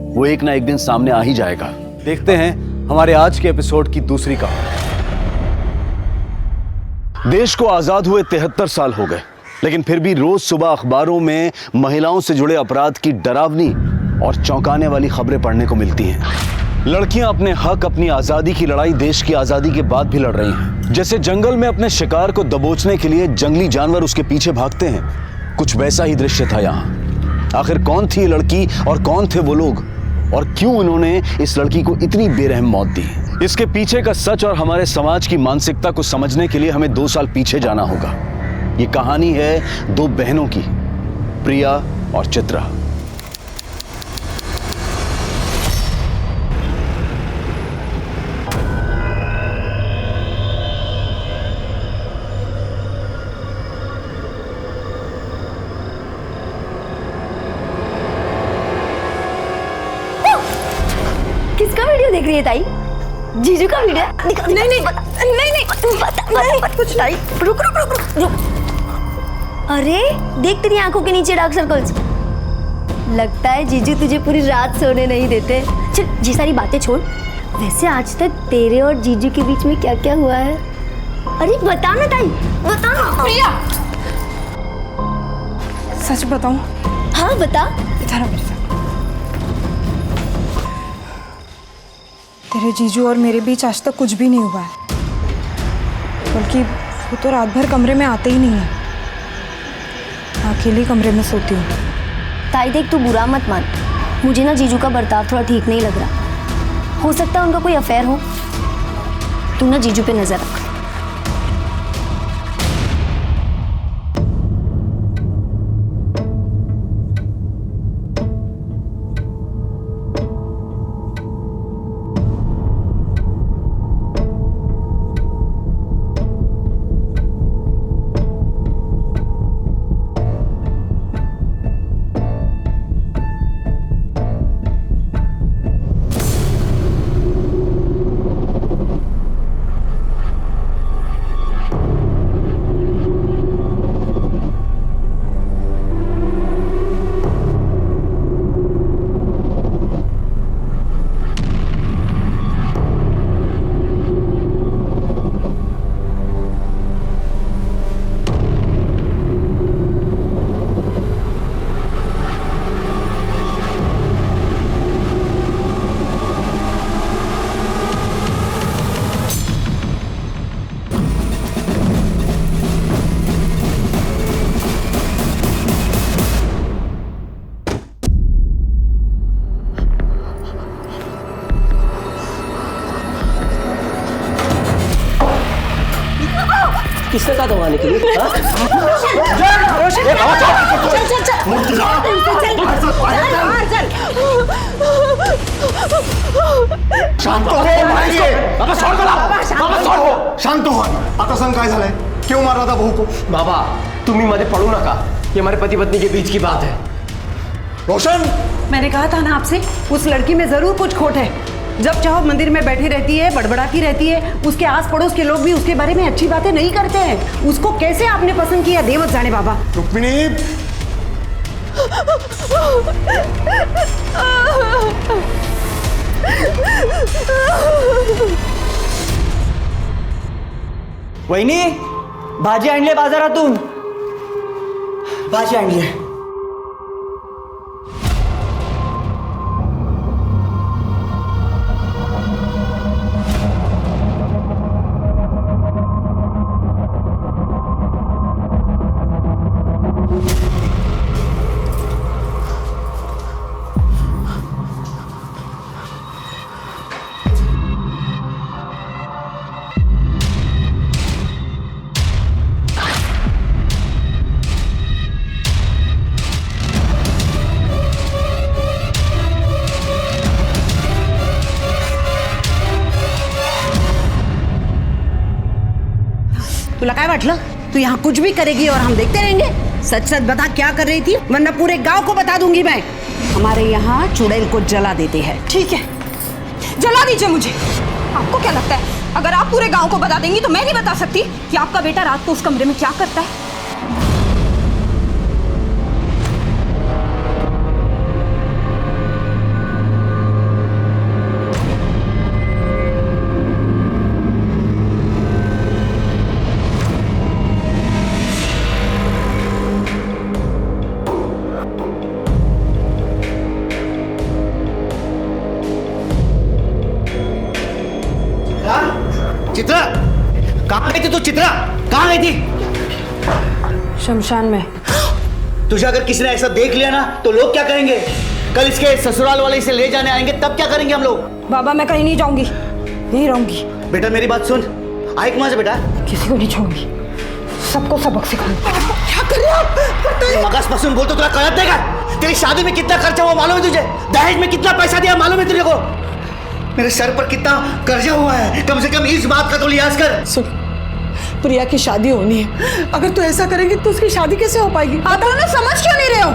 [SPEAKER 1] वो एक ना एक दिन सामने आ ही जाएगा। देखते हैं हमारे आज के एपिसोड की दूसरी कहानी। देश को आजाद हुए 73 साल हो गए, लेकिन फिर भी रोज सुबह अखबारों में महिलाओं से जुड़े अपराध की डरावनी और चौंकाने वाली खबरें पढ़ने को मिलती हैं। लड़कियां अपने हक, अपनी आजादी की लड़ाई देश की आजादी के बाद भी लड़ रही हैं। जैसे जंगल में अपने शिकार को दबोचने के लिए जंगली जानवर उसके पीछे भागते हैं, कुछ वैसा ही दृश्य था यहाँ। आखिर कौन थी ये लड़की और कौन थे वो लोग, और क्यों उन्होंने इस लड़की को इतनी बेरहम मौत दी? इसके पीछे का सच और हमारे समाज की मानसिकता को समझने के लिए हमें 2 साल पीछे जाना होगा। ये कहानी है 2 बहनों की, प्रिया और चित्रा।
[SPEAKER 8] किसका वीडियो देख रही है ताई? जीजू का वीडियो? नहीं नहीं कुछ नहीं। रुक रुक रुक रुक रुक। अरे देख, तेरी आंखों के नीचे डार्क सर्कल्स। लगता है जीजू तुझे पूरी रात सोने नहीं देते। चल ये सारी बातें छोड़, वैसे आज तक तेरे और जीजू के बीच में क्या क्या हुआ है? अरे बता ना ताई, बता ना।
[SPEAKER 19] प्रिया, सच बताऊं?
[SPEAKER 8] हाँ बता।
[SPEAKER 19] इधर आ मेरे साथ। तेरे जीजू और मेरे बीच आज तक कुछ भी नहीं हुआ है, बल्कि वो तो रात भर कमरे में आते ही नहीं है। अकेले कमरे में सोती हूँ।
[SPEAKER 8] ताई देख, तू बुरा मत मान, मुझे ना जीजू का बर्ताव थोड़ा ठीक नहीं लग रहा। हो सकता है उनका कोई अफेयर हो। तू ना जीजू पे नजर रख।
[SPEAKER 2] किसने कहा दबाने के लिए?
[SPEAKER 3] शांत हो शांत हो आता सांग काय झालंय क्यों मार रहा था बहू को
[SPEAKER 7] बाबा तुम्ही मध्ये पडू नका ये हमारे पति पत्नी के बीच की बात है
[SPEAKER 3] रोशन
[SPEAKER 20] मैंने कहा था ना आपसे उस लड़की में जरूर कुछ खोट है। जब चाहो मंदिर में बैठी रहती है, बड़बड़ाती रहती है, उसके आस पड़ोस के लोग भी उसके बारे में अच्छी बातें नहीं करते हैं। उसको कैसे आपने पसंद किया देवत जाने बाबा।
[SPEAKER 3] रुक्मिणी
[SPEAKER 16] वहिनी भाजी आणली बाजारातून भाजी आणली
[SPEAKER 20] तुला काय वाटलं तू यहाँ कुछ भी करेगी और हम देखते रहेंगे? सच सच बता क्या कर रही थी, वरना पूरे गांव को बता दूंगी मैं। हमारे यहाँ चुड़ैल को जला देते हैं।
[SPEAKER 5] ठीक है, जला दीजिए मुझे। आपको क्या लगता है अगर आप पूरे गांव को बता देंगी तो मैं नहीं बता सकती कि आपका बेटा रात को उस कमरे में क्या करता है?
[SPEAKER 16] चित्रा कहाँ गई थी तू? चित्रा कहाँ गई थी?
[SPEAKER 20] शमशान में।
[SPEAKER 16] तुझे अगर किसी ने ऐसा देख लिया ना तो लोग क्या कहेंगे? कल इसके ससुराल वाले इसे ले जाने आएंगे तब क्या करेंगे हम लोग?
[SPEAKER 5] बाबा मैं कहीं नहीं जाऊंगी, नहीं रहूंगी।
[SPEAKER 16] बेटा मेरी बात सुन, आइक वहां से बेटा।
[SPEAKER 5] किसी को नहीं छोड़ूंगी, सबको सबक सिखाऊंगी। क्या कर रहे हो आप?
[SPEAKER 16] मगज पसंद बोल तो तुझे कलत देगा। तेरी शादी में कितना खर्चा हुआ मालूम है तुझे? दहेज में कितना पैसा दिया मालूम है तुझे को? मेरे सर पर कितना कर्जा हुआ है, कम से कम इस बात का तो लिहाज कर।
[SPEAKER 20] सुन, प्रिया की शादी होनी है, अगर तू ऐसा करेंगे तो उसकी शादी कैसे हो पाएगी?
[SPEAKER 5] आप दोनों समझ क्यों नहीं रहे हो?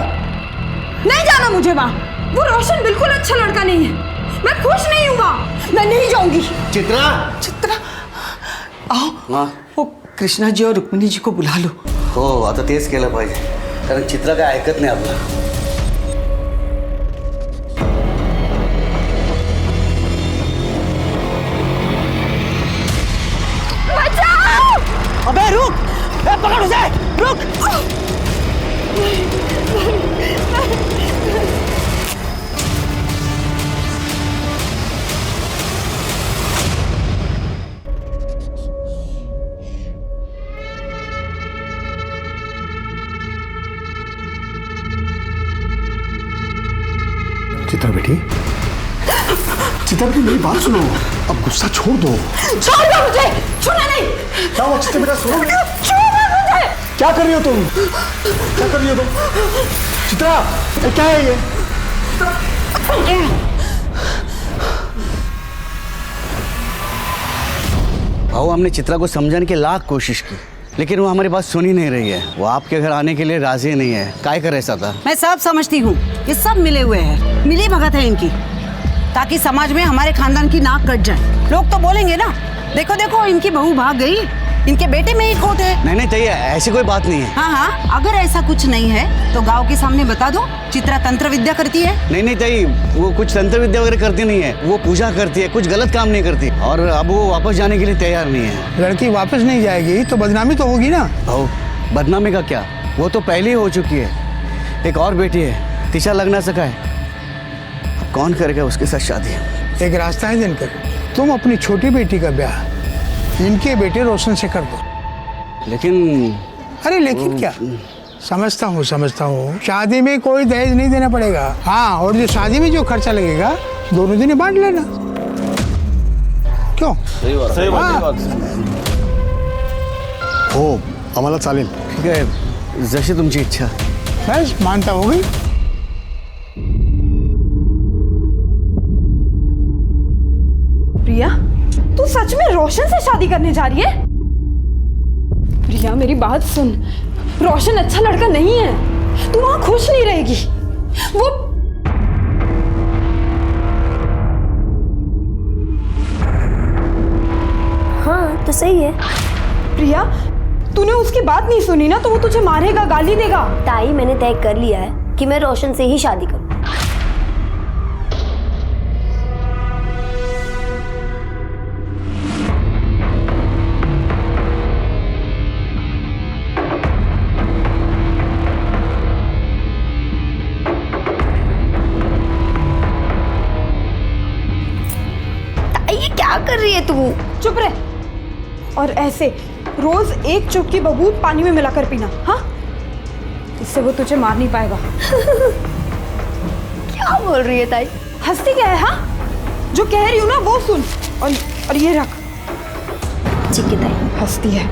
[SPEAKER 5] नहीं जाना मुझे वहां। वो रोशन बिल्कुल अच्छा लड़का नहीं है, मैं खुश नहीं हूँ वहां, मैं नहीं जाऊंगी।
[SPEAKER 16] चित्रा,
[SPEAKER 20] चित्रा आओ, वो कृष्णा जी और रुक्मिणी जी को बुला लो।
[SPEAKER 16] हो आता तेच केलं पाहिजे, कारण चित्रा काय ऐकत नाही आपलं। अबे रुक, पकड़ उसे, रुक।
[SPEAKER 3] चित्रा बेटी, चित्रा बेटी मेरी बात सुनो, अब गुस्सा छोड़ दो।
[SPEAKER 5] छोड़ दो मुझे, छूना नहीं।
[SPEAKER 3] क्या हुआ चित्रा बेटा, सुनो बेटा।
[SPEAKER 5] छोड़ो मुझे।
[SPEAKER 3] क्या कर रही हो तुम? क्या कर रही हो तुम? चित्रा, ये क्या है ये?
[SPEAKER 16] भाऊ हमने चित्रा को समझाने की लाख कोशिश की, लेकिन वो हमारी बात सुन ही नहीं रही है। वो आपके घर आने के लिए राजी नहीं है। काय कर ऐसा था?
[SPEAKER 20] मैं सब समझती हूँ, ये सब मिले हुए हैं, मिली भगत है इनकी, ताकि समाज में हमारे खानदान की नाक कट जाए। लोग तो बोलेंगे ना, देखो देखो इनकी बहू भाग गई, इनके बेटे में ही खोट है।
[SPEAKER 16] नहीं नहीं चाहिए, ऐसी कोई बात नहीं है।
[SPEAKER 20] हाँ हाँ, अगर ऐसा कुछ नहीं है तो गांव के सामने बता दो चित्रा तंत्र विद्या करती है।
[SPEAKER 16] नहीं नहीं चाहिए, वो कुछ तंत्र विद्या वगैरह करती नहीं है, वो पूजा करती है, कुछ गलत काम नहीं करती, और अब वो वापस जाने के लिए तैयार नहीं है।
[SPEAKER 12] लड़की वापस नहीं जाएगी तो बदनामी तो होगी ना।
[SPEAKER 16] भाऊ बदनामी का क्या, वो तो पहले ही हो चुकी है। एक और बेटी है, तिशा लगना सका है, अब कौन करेगा उसके साथ शादी?
[SPEAKER 12] एक रास्ता है दिनकर, तुम अपनी छोटी बेटी का ब्याह इनके बेटे रोशन से कर दो।
[SPEAKER 16] लेकिन
[SPEAKER 12] अरे लेकिन क्या, समझता हूँ शादी में कोई दहेज नहीं देना पड़ेगा। हाँ, और जो शादी में जो खर्चा लगेगा दोनों दिन बांट लेना। क्यों?
[SPEAKER 1] सही बात, सही बात,
[SPEAKER 12] हाँ।
[SPEAKER 1] सही बात।
[SPEAKER 3] हो आम्हाला चालेल.
[SPEAKER 2] ठीक आहे, जशी तुमची इच्छा.
[SPEAKER 12] बस मानता हो गई.
[SPEAKER 19] प्रिया, तू सच में रोशन से शादी करने जा रही है? प्रिया मेरी बात सुन, रोशन अच्छा लड़का नहीं है, तू वहां खुश नहीं रहेगी. वो
[SPEAKER 8] हाँ तो सही है.
[SPEAKER 19] प्रिया, तूने उसकी बात नहीं सुनी ना, तो वो तुझे मारेगा, गाली देगा.
[SPEAKER 8] ताई, मैंने तय कर लिया है कि मैं रोशन से ही शादी करूँ. ताई, ये क्या कर रही है तू?
[SPEAKER 19] चुप रह. और ऐसे रोज एक चुटकी बबूल पानी में मिलाकर पीना. हाँ, इससे वो तुझे मार नहीं पाएगा.
[SPEAKER 8] क्या बोल रही है ताई?
[SPEAKER 19] हंसती क्या है? हाँ, जो कह रही हूँ ना वो सुन. और ये रख.
[SPEAKER 8] ठीक है ताई.
[SPEAKER 19] हंसती है.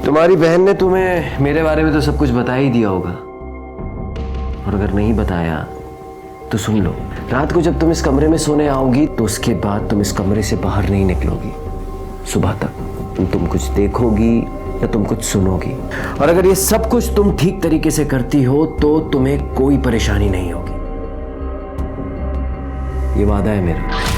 [SPEAKER 7] तुम्हारी बहन ने तुम्हें मेरे बारे में तो सब कुछ बता ही दिया होगा, और अगर नहीं बताया तो सुन लो. रात को जब तुम इस कमरे में सोने आओगी तो उसके बाद तुम इस कमरे से बाहर नहीं निकलोगी. सुबह तक तुम कुछ देखोगी या तुम कुछ सुनोगी, और अगर ये सब कुछ तुम ठीक तरीके से करती हो तो तुम्हें कोई परेशानी नहीं होगी. ये वादा है मेरा.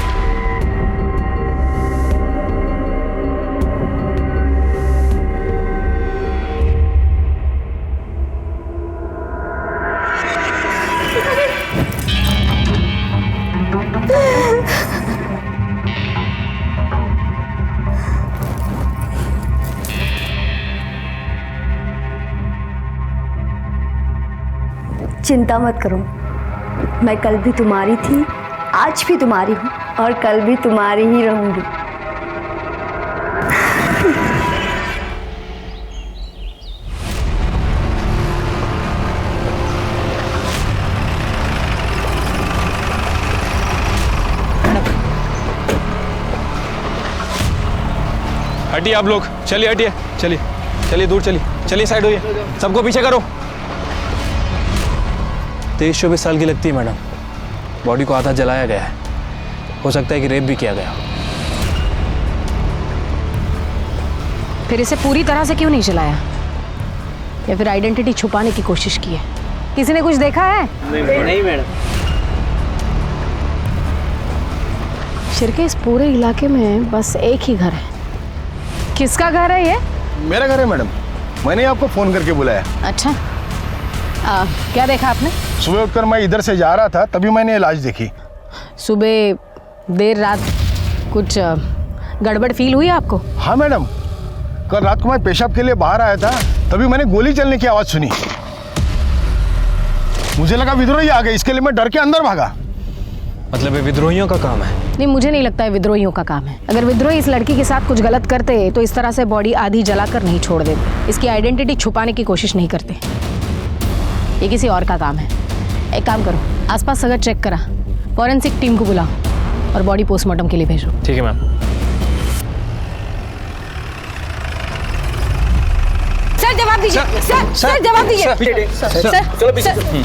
[SPEAKER 8] चिंता मत करो, मैं कल भी तुम्हारी थी, आज भी तुम्हारी हूँ और कल भी तुम्हारी ही रहूंगी.
[SPEAKER 13] हटिए आप लोग, चलिए हटिए, चलिए चलिए दूर चलिए, चलिए साइड होइए, सबको पीछे करो. 23-24 साल की लगती है मैडम. बॉडी को आधा जलाया गया है, हो सकता है कि रेप भी किया गया.
[SPEAKER 21] फिर इसे पूरी तरह से क्यों नहीं जलाया, या फिर आइडेंटिटी छुपाने की कोशिश की है? किसी ने कुछ देखा है?
[SPEAKER 2] नहीं मैडम.
[SPEAKER 21] शिरके, इस पूरे इलाके में बस एक ही घर है. किसका घर है ये?
[SPEAKER 18] मेरा घर है मैडम, मैंने आपको फोन करके बुलाया.
[SPEAKER 21] अच्छा, क्या देखा आपने?
[SPEAKER 18] सुबह उठकर मैं इधर से जा रहा था, तभी मैंने लाश देखी.
[SPEAKER 21] सुबह देर रात कुछ गड़बड़ फील हुई आपको?
[SPEAKER 18] हाँ मैडम, कल रात को मैं पेशाब के लिए बाहर आया था, तभी मैंने गोली चलने की आवाज सुनी. मुझे लगा विद्रोही आ गए, इसके लिए मैं डर के अंदर भागा.
[SPEAKER 13] मतलब ये विद्रोहियों का काम है?
[SPEAKER 21] नहीं, मुझे नहीं लगता है विद्रोहियों का काम है. अगर विद्रोही इस लड़की के साथ कुछ गलत करते तो इस तरह से बॉडी आधी जलाकर नहीं छोड़ देते. इसकी आइडेंटिटी छुपाने की कोशिश नहीं करते. ये किसी और का काम है. एक काम करो, आसपास सगर चेक करा, फॉरेंसिक टीम को बुलाओ और बॉडी पोस्टमार्टम के लिए भेजो.
[SPEAKER 13] ठीक है मैम.
[SPEAKER 19] सर जवाब दीजिए. सर जवाब दीजिए.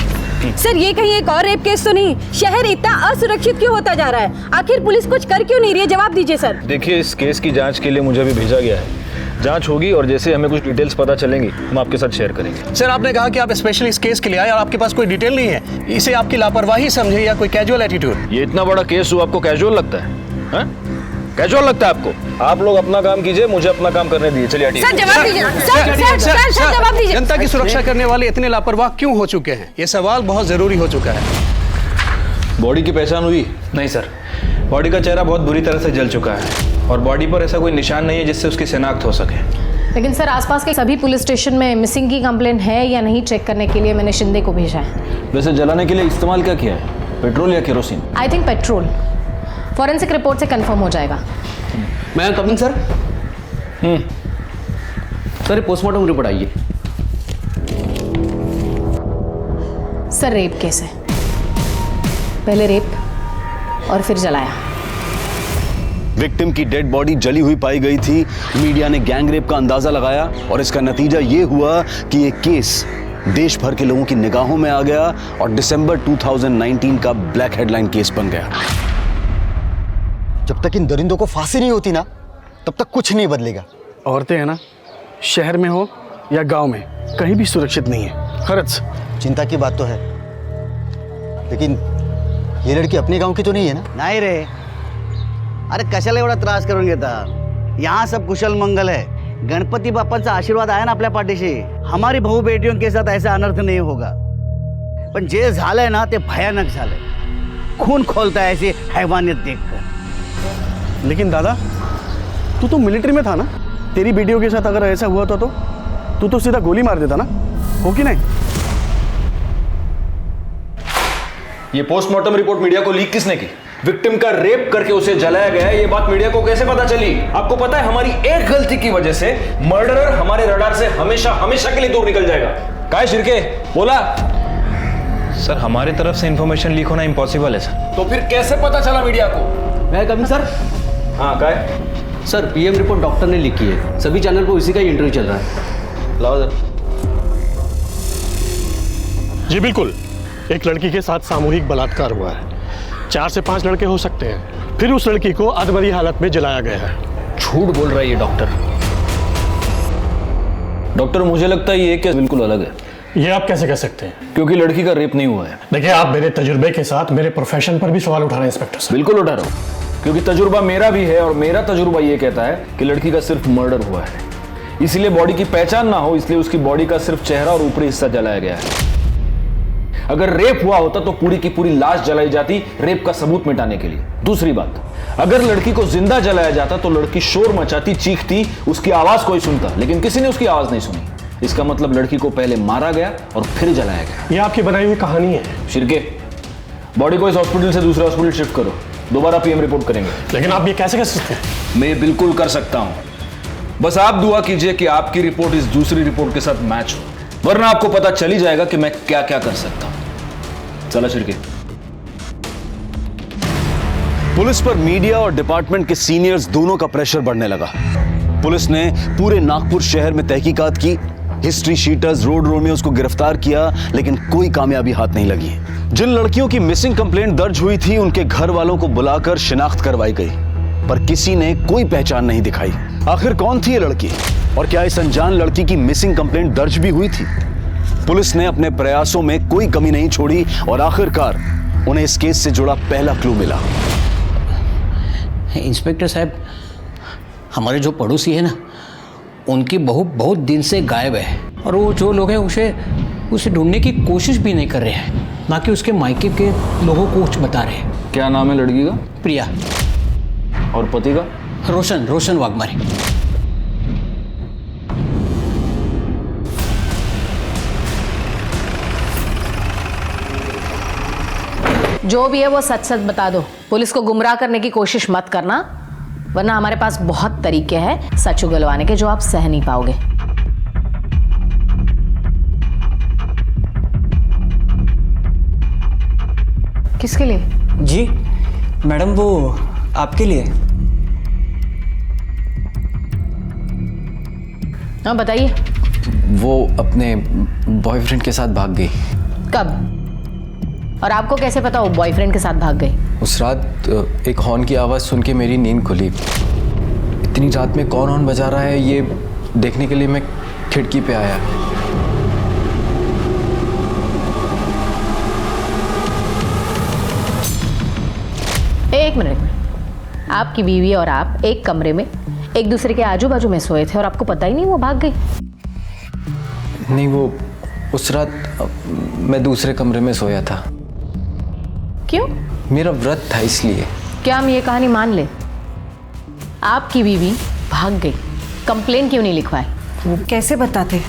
[SPEAKER 19] सर ये कहीं एक और रेप केस तो नहीं? शहर इतना असुरक्षित क्यों होता जा रहा है? आखिर पुलिस कुछ कर क्यों नहीं रही है? जवाब दीजिए सर.
[SPEAKER 22] देखिए, इस केस की जांच के लिए मुझे अभी भेजा गया है. जांच होगी और जैसे हमें कुछ डिटेल्स पता चलेंगी हम आपके साथ शेयर करेंगे.
[SPEAKER 2] सर, आपने कहा कि आप स्पेशली इस केस के लिए आए और आपके पास कोई डिटेल नहीं है. इसे आपकी लापरवाही समझे या कोई कैजुअल एटीट्यूड?
[SPEAKER 22] ये इतना बड़ा केस हुआ, आपको कैजुअल लगता है? कैजुअल लगता है आपको? आप लोग अपना काम कीजिए, मुझे अपना काम करने दीजिए. चलिए हटिए.
[SPEAKER 19] सर जवाब दीजिए. सर जवाब दीजिए.
[SPEAKER 2] जनता की सुरक्षा करने वाले इतने लापरवाह क्यों हो चुके हैं? ये सवाल बहुत जरूरी हो चुका है.
[SPEAKER 22] बॉडी की पहचान हुई?
[SPEAKER 11] नहीं सर, बॉडी का चेहरा बहुत बुरी तरह से जल चुका है और बॉडी पर ऐसा कोई निशान नहीं है जिससे उसकी शिनाख्त हो सके.
[SPEAKER 21] लेकिन सर, आसपास के सभी पुलिस स्टेशन में मिसिंग की कंप्लेंट है या नहीं चेक करने के लिए मैंने शिंदे को भेजा है.
[SPEAKER 22] वैसे जलाने के लिए इस्तेमाल क्या किया है, पेट्रोल या kerosene?
[SPEAKER 21] I think petrol. Forensic report से कंफर्म हो जाएगा.
[SPEAKER 7] मैं coming sir. Sir, postmortem report आइए.
[SPEAKER 21] सर रेप केस है, पहले रेप और फिर जलाया।
[SPEAKER 1] विक्टिम की डेड बॉडी जली हुई पाई गई थी। मीडिया ने गैंग रेप का अंदाजा लगाया और इसका नतीजा ये हुआ कि ये केस देश भर के लोगों की निगाहों में आ गया और दिसंबर 2019 का ब्लैक हेडलाइन केस बन गया।
[SPEAKER 10] जब तक इन दरिंदों को फांसी नहीं होती ना, तब तक कुछ नहीं बदलेगा।
[SPEAKER 2] औरतें हैं ना, शहर में हो या गांव में, कहीं भी सुरक्षित नहीं है। खरच
[SPEAKER 10] चिंता की बात तो है, लेकिन ये लड़की अपने गांव की तो नहीं है ना?
[SPEAKER 14] नाही रे, अरे कशाला एवढा त्रास करून घेता? यहाँ सब कुशल मंगल है। गणपति बाप्पाचा आशीर्वाद आहे ना आपल्या पाठीशी। हमारी भाऊ बेटियों के साथ ऐसा अनर्थ नहीं होगा। पण जे झालंय ना ते भयानक झालंय। खून खोलता है ऐसी हैवानियत देखकर।
[SPEAKER 2] लेकिन दादा, तू तो मिलिट्री में था ना, तेरी बेटियों के साथ अगर ऐसा हुआ था तो तू तो सीधा गोली मार देता ना, हो कि नहीं?
[SPEAKER 22] ये पोस्टमार्टम रिपोर्ट मीडिया को लीक किसने की? विक्टिम का रेप करके उसे जलाया गया है, ये बात मीडिया को कैसे पता चली? आपको पता है हमारी एक गलती की वजह से मर्डरर हमारे रडार से हमेशा हमेशा के लिए दूर निकल जाएगा। काय शिर्के, बोला।
[SPEAKER 11] सर हमारी तरफ से इंफॉर्मेशन लीक होना इम्पॉसिबल है सर।
[SPEAKER 22] तो फिर कैसे पता चला मीडिया को?
[SPEAKER 23] मैं कभी सर?
[SPEAKER 22] हाँ काय?
[SPEAKER 23] सर पीएम रिपोर्ट डॉक्टर ने लिख की है, सभी चैनल पर इसी का ही इंटरव्यू चल रहा है।
[SPEAKER 22] लाओ सर।
[SPEAKER 3] जी बिल्कुल, एक लड़की के साथ सामूहिक बलात्कार हुआ है। 4 से 5 लड़के हो सकते हैं। फिर उस लड़की को अधमरी हालत में जलाया गया है।
[SPEAKER 22] झूठ बोल रहा है ये डॉक्टर। डॉक्टर मुझे लगता है ये केस बिल्कुल अलग है।
[SPEAKER 3] ये आप कैसे कह सकते हैं?
[SPEAKER 22] क्योंकि लड़की का रेप नहीं हुआ है।
[SPEAKER 3] देखिए, आप मेरे तजुर्बे के साथ मेरे प्रोफेशन पर भी सवाल उठा रहे हैं इंस्पेक्टर साहब।
[SPEAKER 22] बिल्कुल उठा रहा हूँ, क्योंकि तजुर्बा मेरा भी है और मेरा तजुर्बा ये कहता है कि लड़की का सिर्फ मर्डर हुआ है। इसलिए बॉडी की पहचान ना हो, इसलिए उसकी बॉडी का सिर्फ चेहरा और ऊपरी हिस्सा जलाया गया है। अगर रेप हुआ होता तो पूरी की पूरी लाश जलाई जाती, रेप का सबूत मिटाने के लिए। दूसरी बात, अगर लड़की को जिंदा जलाया जाता तो लड़की शोर मचाती, चीखती, उसकी आवाज कोई सुनता, लेकिन किसी ने उसकी आवाज नहीं सुनी। इसका मतलब लड़की को पहले मारा गया और फिर जलाया गया।
[SPEAKER 3] ये आपकी बनाई हुई कहानी है।
[SPEAKER 22] शिर्के, बॉडी को इस हॉस्पिटल से दूसरे हॉस्पिटल शिफ्ट करो, दोबारा पीएम रिपोर्ट करेंगे।
[SPEAKER 3] लेकिन आप ये कैसे कर सकते हैं?
[SPEAKER 22] मैं बिल्कुल कर सकता हूं। बस आप दुआ कीजिए कि आपकी रिपोर्ट इस दूसरी रिपोर्ट के साथ मैच हो, वरना आपको पता चल ही जाएगा कि मैं क्या क्या कर सकता हूं। चला शिर्के।
[SPEAKER 1] पुलिस पर मीडिया और डिपार्टमेंट के सीनियर्स दोनों का प्रेशर बढ़ने लगा। पुलिस ने पूरे नागपुर शहर में तहकीकात की, हिस्ट्री शीटर्स, रोड रोमियोज को गिरफ्तार किया, लेकिन कोई कामयाबी हाथ नहीं लगी। जिन लड़कियों की मिसिंग कंप्लेंट दर्ज हुई थी, उनके घर वालों को बुलाकर शिनाख्त करवाई गई, पर किसी ने कोई पहचान नहीं दिखाई। आखिर कौन थी ये लड़की और क्या इस अनजान लड़की की मिसिंग कंप्लेंट दर्ज भी हुई थी? पुलिस ने अपने प्रयासों में कोई कमी नहीं छोड़ी और आखिरकार उन्हें इस केस से जुड़ा पहला क्लू मिला।
[SPEAKER 23] इंस्पेक्टर साहब, हमारे जो पड़ोसी है ना, उनकी बहू बहुत दिन से गायब है और वो जो लोग हैं उसे ढूंढने की कोशिश भी नहीं कर रहे हैं, ना कि उसके मायके के लोगों को कुछ बता रहे हैं।
[SPEAKER 22] क्या नाम है लड़की का?
[SPEAKER 23] प्रिया।
[SPEAKER 22] और पति का?
[SPEAKER 23] रोशन वाघमारे।
[SPEAKER 21] जो भी है वो सच सच बता दो, पुलिस को गुमराह करने की कोशिश मत करना, वरना हमारे पास बहुत तरीके हैं सच उगलवाने के जो आप सह नहीं पाओगे। किसके लिए?
[SPEAKER 17] जी मैडम, वो आपके लिए।
[SPEAKER 21] हाँ बताइए।
[SPEAKER 11] वो अपने बॉयफ्रेंड के साथ भाग गई।
[SPEAKER 21] कब? और आपको कैसे पता वो बॉयफ्रेंड के साथ भाग गई?
[SPEAKER 11] उस रात एक हॉर्न की आवाज़ सुन के मेरी नींद खुली। इतनी रात में कौन हॉर्न बजा रहा है ये देखने के लिए मैं खिड़की पे आया।
[SPEAKER 21] एक मिनट, आपकी बीवी और आप एक कमरे में एक दूसरे के आजू बाजू में सोए थे और आपको पता ही नहीं वो भाग गई?
[SPEAKER 11] नहीं, वो उस रात मैं दूसरे कमरे में सोया था।
[SPEAKER 21] क्यों?
[SPEAKER 11] मेरा व्रत था इसलिए।
[SPEAKER 21] क्या हम ये कहानी मान ले? आपकी बीवी भाग गई, कंप्लेन क्यों नहीं लिखवाई?
[SPEAKER 20] वो कैसे बताते?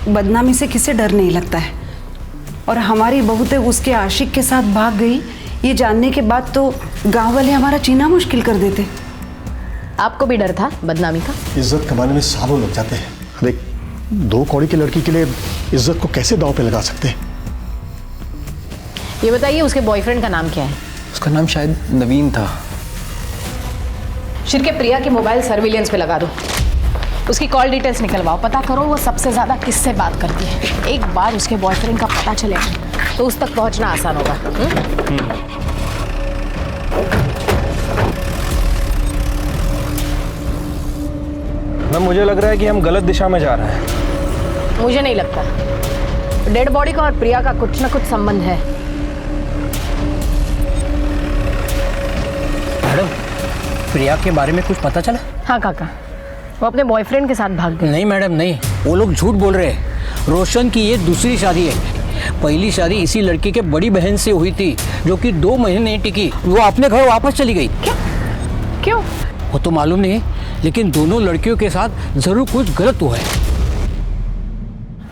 [SPEAKER 20] बदनामी से किसे डर नहीं लगता है। और हमारी बहू तो उसके आशिक के साथ भाग गई, ये जानने के बाद तो गांव वाले हमारा जीना मुश्किल कर देते।
[SPEAKER 21] आपको भी डर था बदनामी का?
[SPEAKER 3] इज्जत कमाने में सालों लग जाते हैं। देख, 2 कौड़ी की लड़की के लिए इज्जत को कैसे दांव पे लगा सकते हैं?
[SPEAKER 21] ये बताइए उसके बॉयफ्रेंड का नाम क्या है?
[SPEAKER 11] उसका नाम शायद नवीन था।
[SPEAKER 21] शिरके प्रिया की मोबाइल सर्विलेंस पे लगा दो, उसकी कॉल डिटेल्स निकलवाओ, पता करो वो सबसे ज़्यादा किससे बात करती है। एक बार उसके बॉयफ्रेंड का पता चलेगा तो उस तक पहुंचना आसान होगा।
[SPEAKER 17] मैम मुझे लग रहा है कि हम गलत दिशा में जा रहे हैं।
[SPEAKER 21] मुझे नहीं लगता। डेड बॉडी का और प्रिया का कुछ ना कुछ संबंध है।
[SPEAKER 23] मैडम, प्रिया के बारे में कुछ पता चला?
[SPEAKER 21] हाँ काका, वो अपने बॉयफ्रेंड के साथ भाग गए।
[SPEAKER 23] नहीं मैडम नहीं, वो लोग झूठ बोल रहे हैं। रोशन की ये दूसरी शादी है। पहली शादी इसी लड़की के बड़ी बहन से हुई थी जो कि 2 महीने नहीं टिकी, वो अपने घर वापस चली गई।
[SPEAKER 21] क्यों?
[SPEAKER 23] वो तो मालूम नहीं, लेकिन दोनों लड़कियों के साथ जरूर कुछ गलत हुआ है।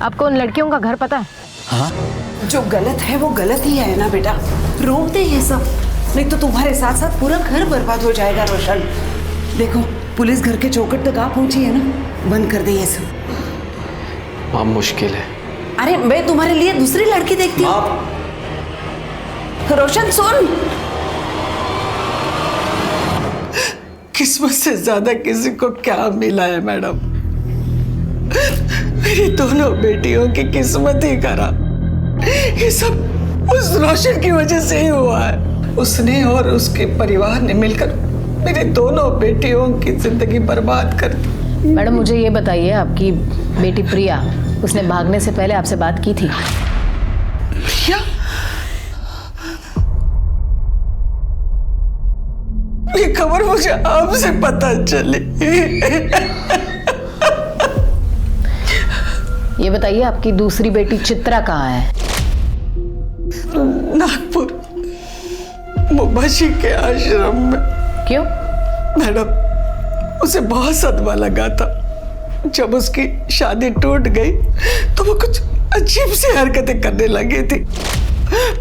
[SPEAKER 21] आपको उन लड़कियों का घर पता है?
[SPEAKER 23] हाँ,
[SPEAKER 20] जो गलत है वो गलत ही है ना बेटा, रोक दे ये सब, नहीं तो तुम्हारे साथ साथ पूरा घर बर्बाद हो जाएगा। रोशन देखो, पुलिस घर के चौखट तक आ पहुंची है ना, बंद कर दे ये सब।
[SPEAKER 11] माँ मुश्किल है।
[SPEAKER 20] अरे मैं तुम्हारे लिए दूसरी लड़की देखती हूँ। रोशन सुन,
[SPEAKER 4] किस्मत से ज्यादा किसी को क्या मिला है मैडम? मेरी दोनों बेटियों की किस्मत ही खराब। ये सब उस रोशन की वजह से ही हुआ है। उसने और उसके परिवार ने मिलकर मेरी दोनों बेटियों की जिंदगी बर्बाद कर दी।
[SPEAKER 21] मैडम मुझे ये बताइए, आपकी बेटी प्रिया, उसने भागने से पहले आपसे बात की थी?
[SPEAKER 4] प्रिया? ये खबर मुझे आपसे पता चली।
[SPEAKER 21] ये बताइए आपकी दूसरी बेटी चित्रा कहाँ है?
[SPEAKER 4] नागपुर मुंबाजी के आश्रम में।
[SPEAKER 21] क्यों?
[SPEAKER 4] मैडम उसे बहुत सदमा लगा था। जब उसकी शादी टूट गई तो वो कुछ अजीब सी हरकतें करने लगी थी।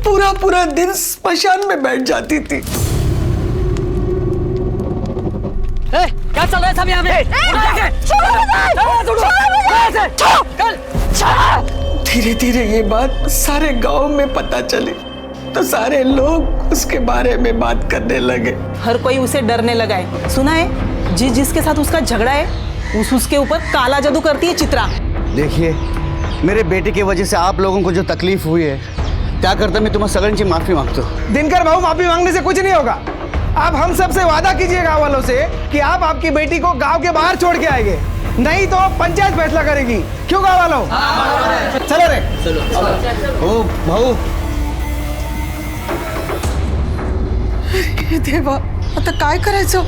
[SPEAKER 4] पूरा दिन स्मशान में बैठ जाती थी।
[SPEAKER 23] क्या चल रहा है सब यहाँ पे?
[SPEAKER 4] धीरे धीरे ये बात सारे गांव में पता चली तो सारे लोग उसके बारे में बात करने लगे।
[SPEAKER 20] हर कोई उसे डरने लगा है। सुना है जिसके साथ उसका झगड़ा है उसके ऊपर काला जादू करती है चित्रा।
[SPEAKER 14] देखिए, मेरे बेटे की वजह से आप लोगों को जो तकलीफ हुई है, क्या करता मैं तुम्हें सगन से माफी मांगता हूँ।
[SPEAKER 6] दिनकर भाऊ, माफी मांगने से कुछ नहीं होगा। आप हम सब से वादा कीजिए गांव वालों से कि आप आपकी बेटी को गांव के बाहर छोड़ के आएंगे, नहीं तो पंचायत फैसला करेगी। क्यों गांव वालों? चलो रे, चलो।
[SPEAKER 14] ओ भाऊ,
[SPEAKER 4] देवा, आता काय करायचं?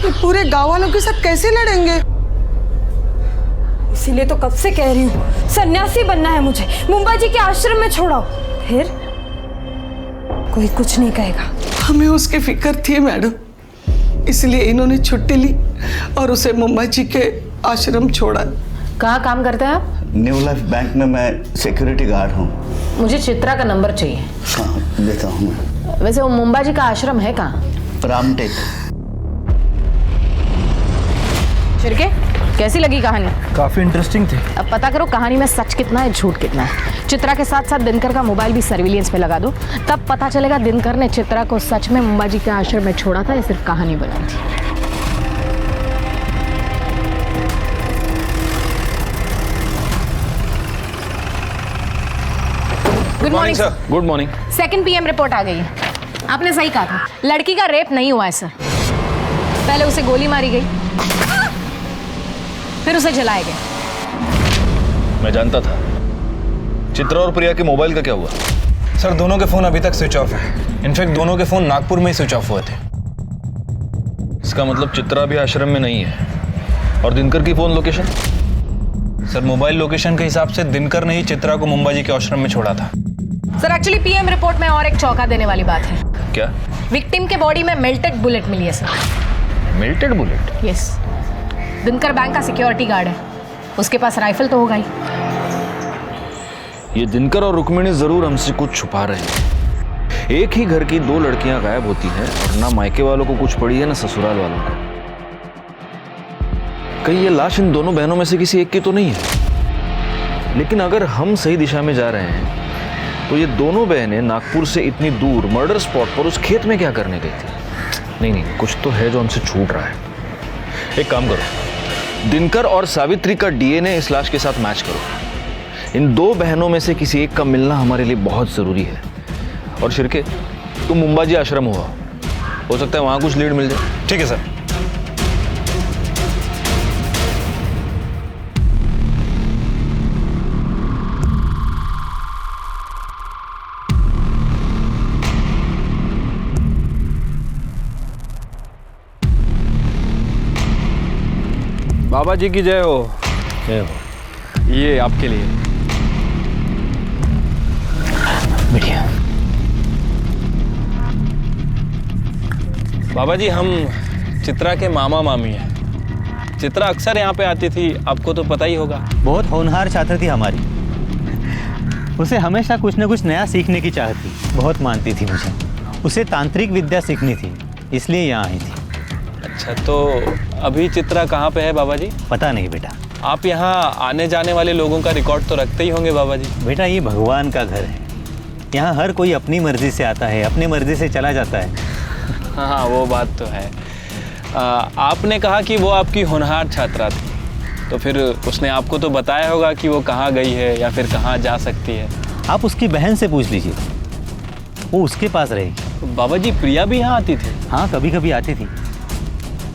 [SPEAKER 4] ये पूरे गांव वालों के साथ कैसे लड़ेंगे?
[SPEAKER 19] इसीलिए तो कब से कह रही हूँ, सन्यासी बनना है मुझे, मुंबा जी के आश्रम में छोड़ाओ, फिर कोई कुछ नहीं कहेगा।
[SPEAKER 4] हमें उसकी फिक्र थी मैडम, इसलिए इन्होंने छुट्टी ली और उसे मुंबई जी के आश्रम छोड़ा।
[SPEAKER 21] कहाँ काम करते हैं आप?
[SPEAKER 14] न्यू लाइफ बैंक में मैं सिक्योरिटी गार्ड हूँ।
[SPEAKER 21] मुझे चित्रा का नंबर चाहिए।
[SPEAKER 14] हाँ, देता हूँ मैं।
[SPEAKER 21] वैसे वो मुंबा जी का आश्रम है कहाँ?
[SPEAKER 14] रामटेक।
[SPEAKER 21] शिरके, कैसी लगी कहानी?
[SPEAKER 17] काफी इंटरेस्टिंग थी।
[SPEAKER 21] अब पता करो कहानी में सच कितना है, झूठ कितना है। चित्रा के साथ साथ दिनकर का मोबाइल भी सर्विलेंस पे लगा दो, तब पता चलेगा दिनकर ने चित्रा को सच में मुंबा जी के आश्रम में छोड़ा था या सिर्फ कहानी बनाई थी। Good morning sir.
[SPEAKER 22] Good morning.
[SPEAKER 21] 2 PM report आ गई है। आपने सही कहा था, लड़की का रेप नहीं हुआ है सर। पहले उसे गोली मारी गई, फिर उसे जलाया गया।
[SPEAKER 22] मैं जानता था। चित्रा और प्रिया के मोबाइल का क्या हुआ?
[SPEAKER 17] सर दोनों के फोन अभी तक स्विच ऑफ है। इनफैक्ट दोनों के फोन नागपुर में ही स्विच ऑफ हुए थे।
[SPEAKER 22] इसका मतलब चित्रा भी आश्रम में नहीं है। और दिनकर की phone location?
[SPEAKER 17] Sir mobile location के हिसाब से दिनकर ने ही चित्रा को मुंबा जी के आश्रम में छोड़ा था।
[SPEAKER 21] सर एक्चुअली PM रिपोर्ट में और एक चौंका देने वाली बात है।
[SPEAKER 22] क्या?
[SPEAKER 21] विक्टिम के बॉडी में मेल्टेड बुलेट मिली है sir.
[SPEAKER 22] Melted bullet?
[SPEAKER 21] Yes. Dinkar bank का सिक्योरिटी गार्ड है, उसके पास राइफल तो होगा ही।
[SPEAKER 22] ये दिनकर और रुक्मिणी जरूर हमसे कुछ छुपा रहे हैं। एक ही घर की 2 लड़कियां गायब होती हैं और ना मायके वालों को कुछ पड़ी है ना ससुराल वालों को। कहीं ये लाश इन दोनों बहनों में से किसी एक की तो नहीं है? लेकिन अगर हम सही दिशा में जा रहे हैं तो ये दोनों बहनें नागपुर से इतनी दूर मर्डर स्पॉट पर उस खेत में क्या करने गई थी? नहीं, कुछ तो है जो हमसे छूट रहा है। एक काम करो, दिनकर और सावित्री का डीएनए इस लाश के साथ मैच करो। इन दो बहनों में से किसी एक का मिलना हमारे लिए बहुत जरूरी है। और शिर्के, तुम मुंबाजी आश्रम हो सकता है वहां कुछ लीड मिल जाए।
[SPEAKER 5] ठीक है सर।
[SPEAKER 22] बाबा जी की जय हो। जय हो।
[SPEAKER 11] ये आपके लिए।
[SPEAKER 22] बढ़िया।
[SPEAKER 11] बाबा जी, हम चित्रा के मामा मामी हैं। चित्रा अक्सर यहाँ पे आती थी, आपको तो पता ही होगा।
[SPEAKER 10] बहुत होनहार छात्र थी हमारी। उसे हमेशा कुछ न कुछ नया सीखने की चाहत थी। बहुत मानती थी मुझे। उसे तांत्रिक विद्या सीखनी थी, इसलिए यहाँ आई थी।
[SPEAKER 11] अच्छा, तो अभी चित्रा कहाँ पे है बाबा जी?
[SPEAKER 10] पता नहीं बेटा।
[SPEAKER 11] आप यहाँ आने जाने वाले लोगों का रिकॉर्ड तो रखते ही होंगे बाबा जी।
[SPEAKER 10] बेटा, ये भगवान का घर है। यहाँ हर कोई अपनी मर्जी से आता है, अपनी मर्जी से चला जाता है।
[SPEAKER 11] हाँ, वो बात तो है। आपने कहा कि वो आपकी होनहार छात्रा थी, तो फिर उसने आपको तो बताया होगा कि वो कहाँ गई है या फिर कहाँ जा सकती है।
[SPEAKER 10] आप उसकी बहन से पूछ लीजिए, वो उसके पास रहेगी।
[SPEAKER 11] तो बाबा जी, प्रिया भी यहाँ आती थी?
[SPEAKER 10] हाँ, कभी कभी आती थी।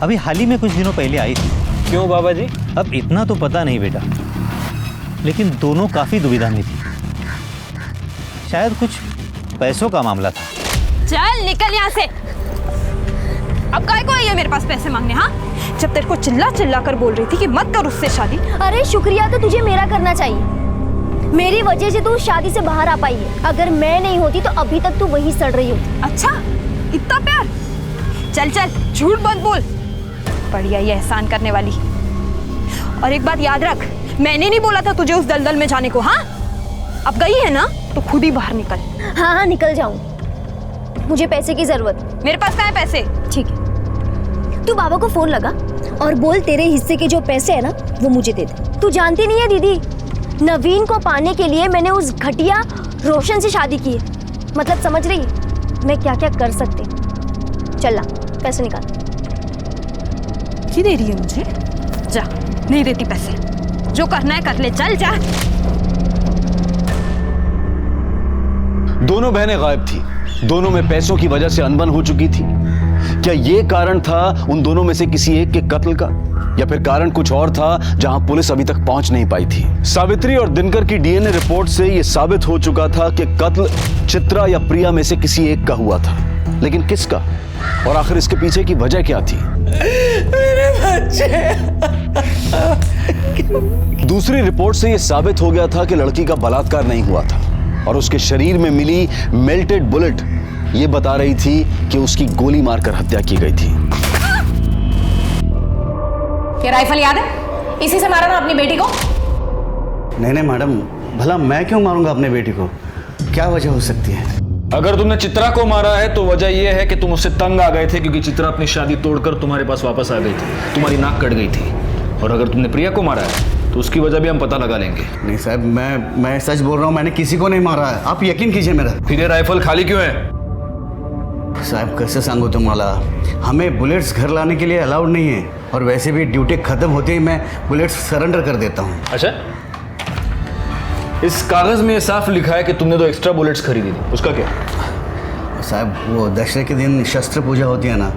[SPEAKER 10] अभी हाल ही में कुछ दिनों पहले आई थी।
[SPEAKER 11] क्यों बाबा जी?
[SPEAKER 10] अब इतना तो पता नहीं बेटा, लेकिन दोनों काफी दुविधा में थी। शायद कुछ पैसों का मामला था।
[SPEAKER 19] चल निकल यहाँ से। अब काय को आई है मेरे पास पैसे मांगने? हाँ, जब तेरे को चिल्ला चिल्ला कर बोल रही थी कि मत कर उससे शादी।
[SPEAKER 8] अरे शुक्रिया तो तुझे मेरा करना चाहिए। मेरी वजह से तू शादी से बाहर आ पाई है। अगर मैं नहीं होती तो अभी तक तू वही सड़ रही होती।
[SPEAKER 19] अच्छा, इतना प्यार? चल चल, झूठ मत बोल। बढ़िया ये एहसान करने वाली। और एक बात याद रख, मैंने नहीं बोला था तुझे उस दलदल में जाने को। हाँ, अब गई है ना तो खुद ही बाहर निकल।
[SPEAKER 8] हाँ, निकल जाऊं। मुझे पैसे की जरूरत।
[SPEAKER 19] मेरे पास कहाँ है पैसे?
[SPEAKER 8] ठीक है, तू बाबा को फोन लगा और बोल तेरे हिस्से के जो पैसे है ना वो मुझे दे दे। तू जानती नहीं है दीदी, नवीन को पाने के लिए मैंने उस घटिया रोशन से शादी की है। मतलब समझ रही मैं क्या क्या कर सकती। चल ला, पैसे निकाल।
[SPEAKER 19] की दे रही है मुझे? जा, नहीं देती पैसे। जो करना है कर ले, चल जा।
[SPEAKER 1] दोनों बहनें गायब थी। दोनों में पैसों की वजह से अनबन हो चुकी थी। क्या ये कारण था उन दोनों में से किसी एक के कत्ल का, या फिर कारण कुछ और था जहां पुलिस अभी तक पहुंच नहीं पाई थी? सावित्री और दिनकर की डीएनए रिपोर्ट से यह साबित हो चुका था कि कत्ल चित्रा या प्रिया में से किसी एक का हुआ था, लेकिन किसका? और आखिर इसके पीछे की वजह क्या थी?
[SPEAKER 4] मेरे बच्चे।
[SPEAKER 1] दूसरी रिपोर्ट से यह साबित हो गया था कि लड़की का बलात्कार नहीं हुआ था, और उसके शरीर में मिली मेल्टेड बुलेट ये बता रही थी कि उसकी गोली मारकर हत्या की गई थी।
[SPEAKER 21] क्या राइफल याद है? इसी से मारा ना अपनी बेटी को?
[SPEAKER 14] नहीं मैडम, भला मैं क्यों मारूंगा अपने बेटी को? क्या वजह हो सकती है?
[SPEAKER 22] अगर तुमने चित्रा को मारा है तो वजह यह है कि तुम उससे तंग आ गए थे, क्योंकि चित्रा अपनी शादी तोड़कर तुम्हारे पास वापस आ गई थी, तुम्हारी नाक कट गई थी। और अगर तुमने प्रिया को मारा है तो उसकी वजह भी हम पता लगा लेंगे।
[SPEAKER 14] नहीं साहब, मैं सच बोल रहा हूँ, मैंने किसी को नहीं मारा है। आप यकीन कीजिए मेरा।
[SPEAKER 22] फिर ये राइफल खाली क्यों है?
[SPEAKER 14] साहब कैसे सांगू तुम्हाला, हमें बुलेट्स घर लाने के लिए अलाउड नहीं है, और वैसे भी ड्यूटी खत्म होते ही मैं बुलेट्स सरेंडर कर देता हूँ।
[SPEAKER 22] अच्छा, इस कागज में साफ लिखा है कि तुमने 2 एक्स्ट्रा बुलेट्स खरीदी थी, उसका क्या?
[SPEAKER 14] साहब वो दशहरे के दिन शस्त्र पूजा होती है ना,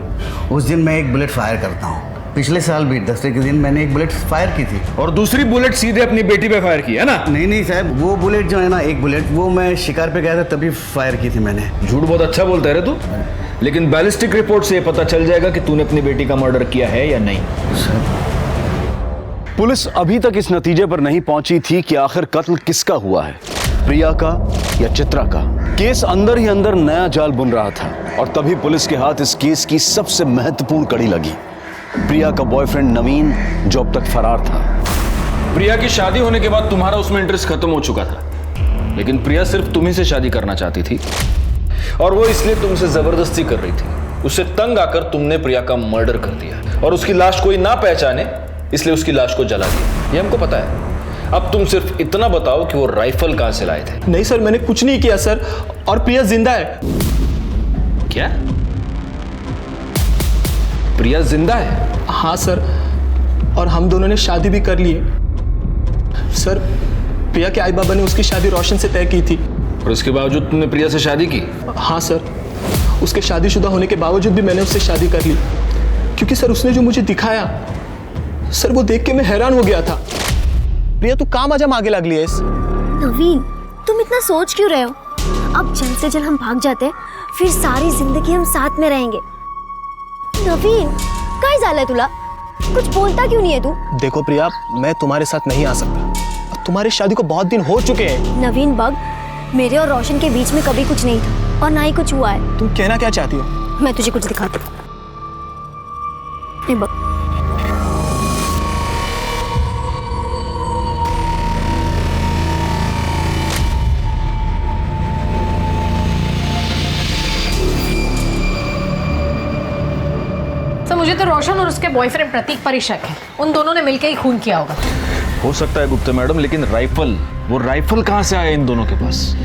[SPEAKER 14] उस दिन मैं एक बुलेट फायर करता हूँ। पिछले साल भी दशहरे के दिन मैंने एक बुलेट फायर की थी।
[SPEAKER 22] और दूसरी बुलेट सीधे अपनी बेटी पे फायर की है ना?
[SPEAKER 14] नहीं साहब, वो बुलेट जो है ना, एक बुलेट वो मैं शिकार पे गया था तभी फायर की थी मैंने।
[SPEAKER 22] झूठ बहुत अच्छा बोलता है रे तू, लेकिन बैलिस्टिक रिपोर्ट से ये पता चल जाएगा कि तूने अपनी बेटी का मर्डर किया है या नहीं।
[SPEAKER 1] पुलिस अभी तक इस नतीजे पर नहीं पहुंची थी कि आखिर कत्ल किसका हुआ है, प्रिया का या चित्रा का। केस अंदर ही अंदर नया जाल बुन रहा था, और तभी पुलिस के हाथ इस केस की सबसे महत्वपूर्ण कड़ी लगी। प्रिया का बॉयफ्रेंड नवीन, जो अब तक फरार था।
[SPEAKER 22] प्रिया की शादी होने के बाद तुम्हारा उसमें इंटरेस्ट खत्म हो चुका था, लेकिन प्रिया सिर्फ तुम्ही से शादी करना चाहती थी, और वो इसलिए तुमसे जबरदस्ती कर रही थी। उससे तंग आकर तुमने प्रिया का मर्डर कर दिया, और उसकी लाश कोई ना पहचाने इसलिए उसकी लाश को जला दिया। ये हमको पता है। अब तुम सिर्फ इतना बताओ कि वो राइफल कहां से लाए थे।
[SPEAKER 13] नहीं सर, मैंने कुछ नहीं किया सर, और प्रिया जिंदा है।
[SPEAKER 22] क्या? प्रिया जिंदा है?
[SPEAKER 13] हाँ सर, और हम दोनों ने शादी भी कर ली है। सर, प्रिया के आई बाबा ने उसकी शादी रोशन से तय की थी।
[SPEAKER 22] और इसके बावजूद तुमने प्रिया से शादी की?
[SPEAKER 13] हाँ सर, उसके शादीशुदा होने के बावजूद भी मैंने उससे शादी कर ली, क्योंकि सर उसने जो मुझे दिखाया सर, वो देख के मैं हैरान हो गया था। प्रिया तू काम आजा आगे लग लिया इस।
[SPEAKER 8] नवीन, तुम इतना सोच क्यों रहे हो? अब जल्द से जल्द हम भाग जाते हैं, फिर सारी जिंदगी हम साथ में रहेंगे। नवीन, काय झालंय तुला? कुछ बोलता क्यों नहीं है तू?
[SPEAKER 13] देखो प्रिया, मैं तुम्हारे साथ नहीं आ सकता। तुम्हारी शादी को बहुत दिन हो चुके हैं।
[SPEAKER 8] नवीन बग, मेरे और रोशन के बीच में कभी कुछ नहीं था और ना ही कुछ हुआ है।
[SPEAKER 13] तुम कहना क्या चाहती हो?
[SPEAKER 8] मैं तुझे कुछ दिखाती हूँ। बग,
[SPEAKER 21] तो मुझे तो रोशन और उसके बॉयफ्रेंड प्रतीक पर ही शक है। उन दोनों ने मिलकर ही खून किया होगा।
[SPEAKER 22] हो सकता है गुप्ता मैडम, लेकिन वो राइफल कहां से आया इन दोनों के पास?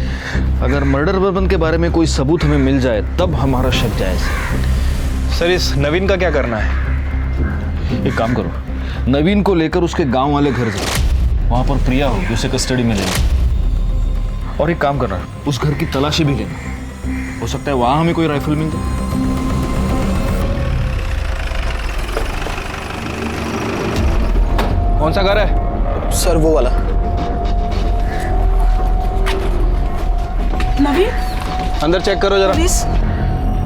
[SPEAKER 22] अगर मर्डर वेपन के बारे में कोई सबूत हमें मिल जाए तब हमारा शक जायज है।
[SPEAKER 13] सर, इस नवीन का क्या करना है?
[SPEAKER 22] एक काम करो, नवीन को लेकर उसके गांव वाले घर जाओ, वहां पर प्रिया होगी, उसे कस्टडी में लेना। और एक काम करना, उस घर की तलाशी भी लेना, हो सकता है वहां हमें कोई राइफल मिल जाए।
[SPEAKER 13] कौन सा घर है? सर वो वाला।
[SPEAKER 5] नवीन,
[SPEAKER 13] अंदर चेक करो जरा।
[SPEAKER 5] पुलिस।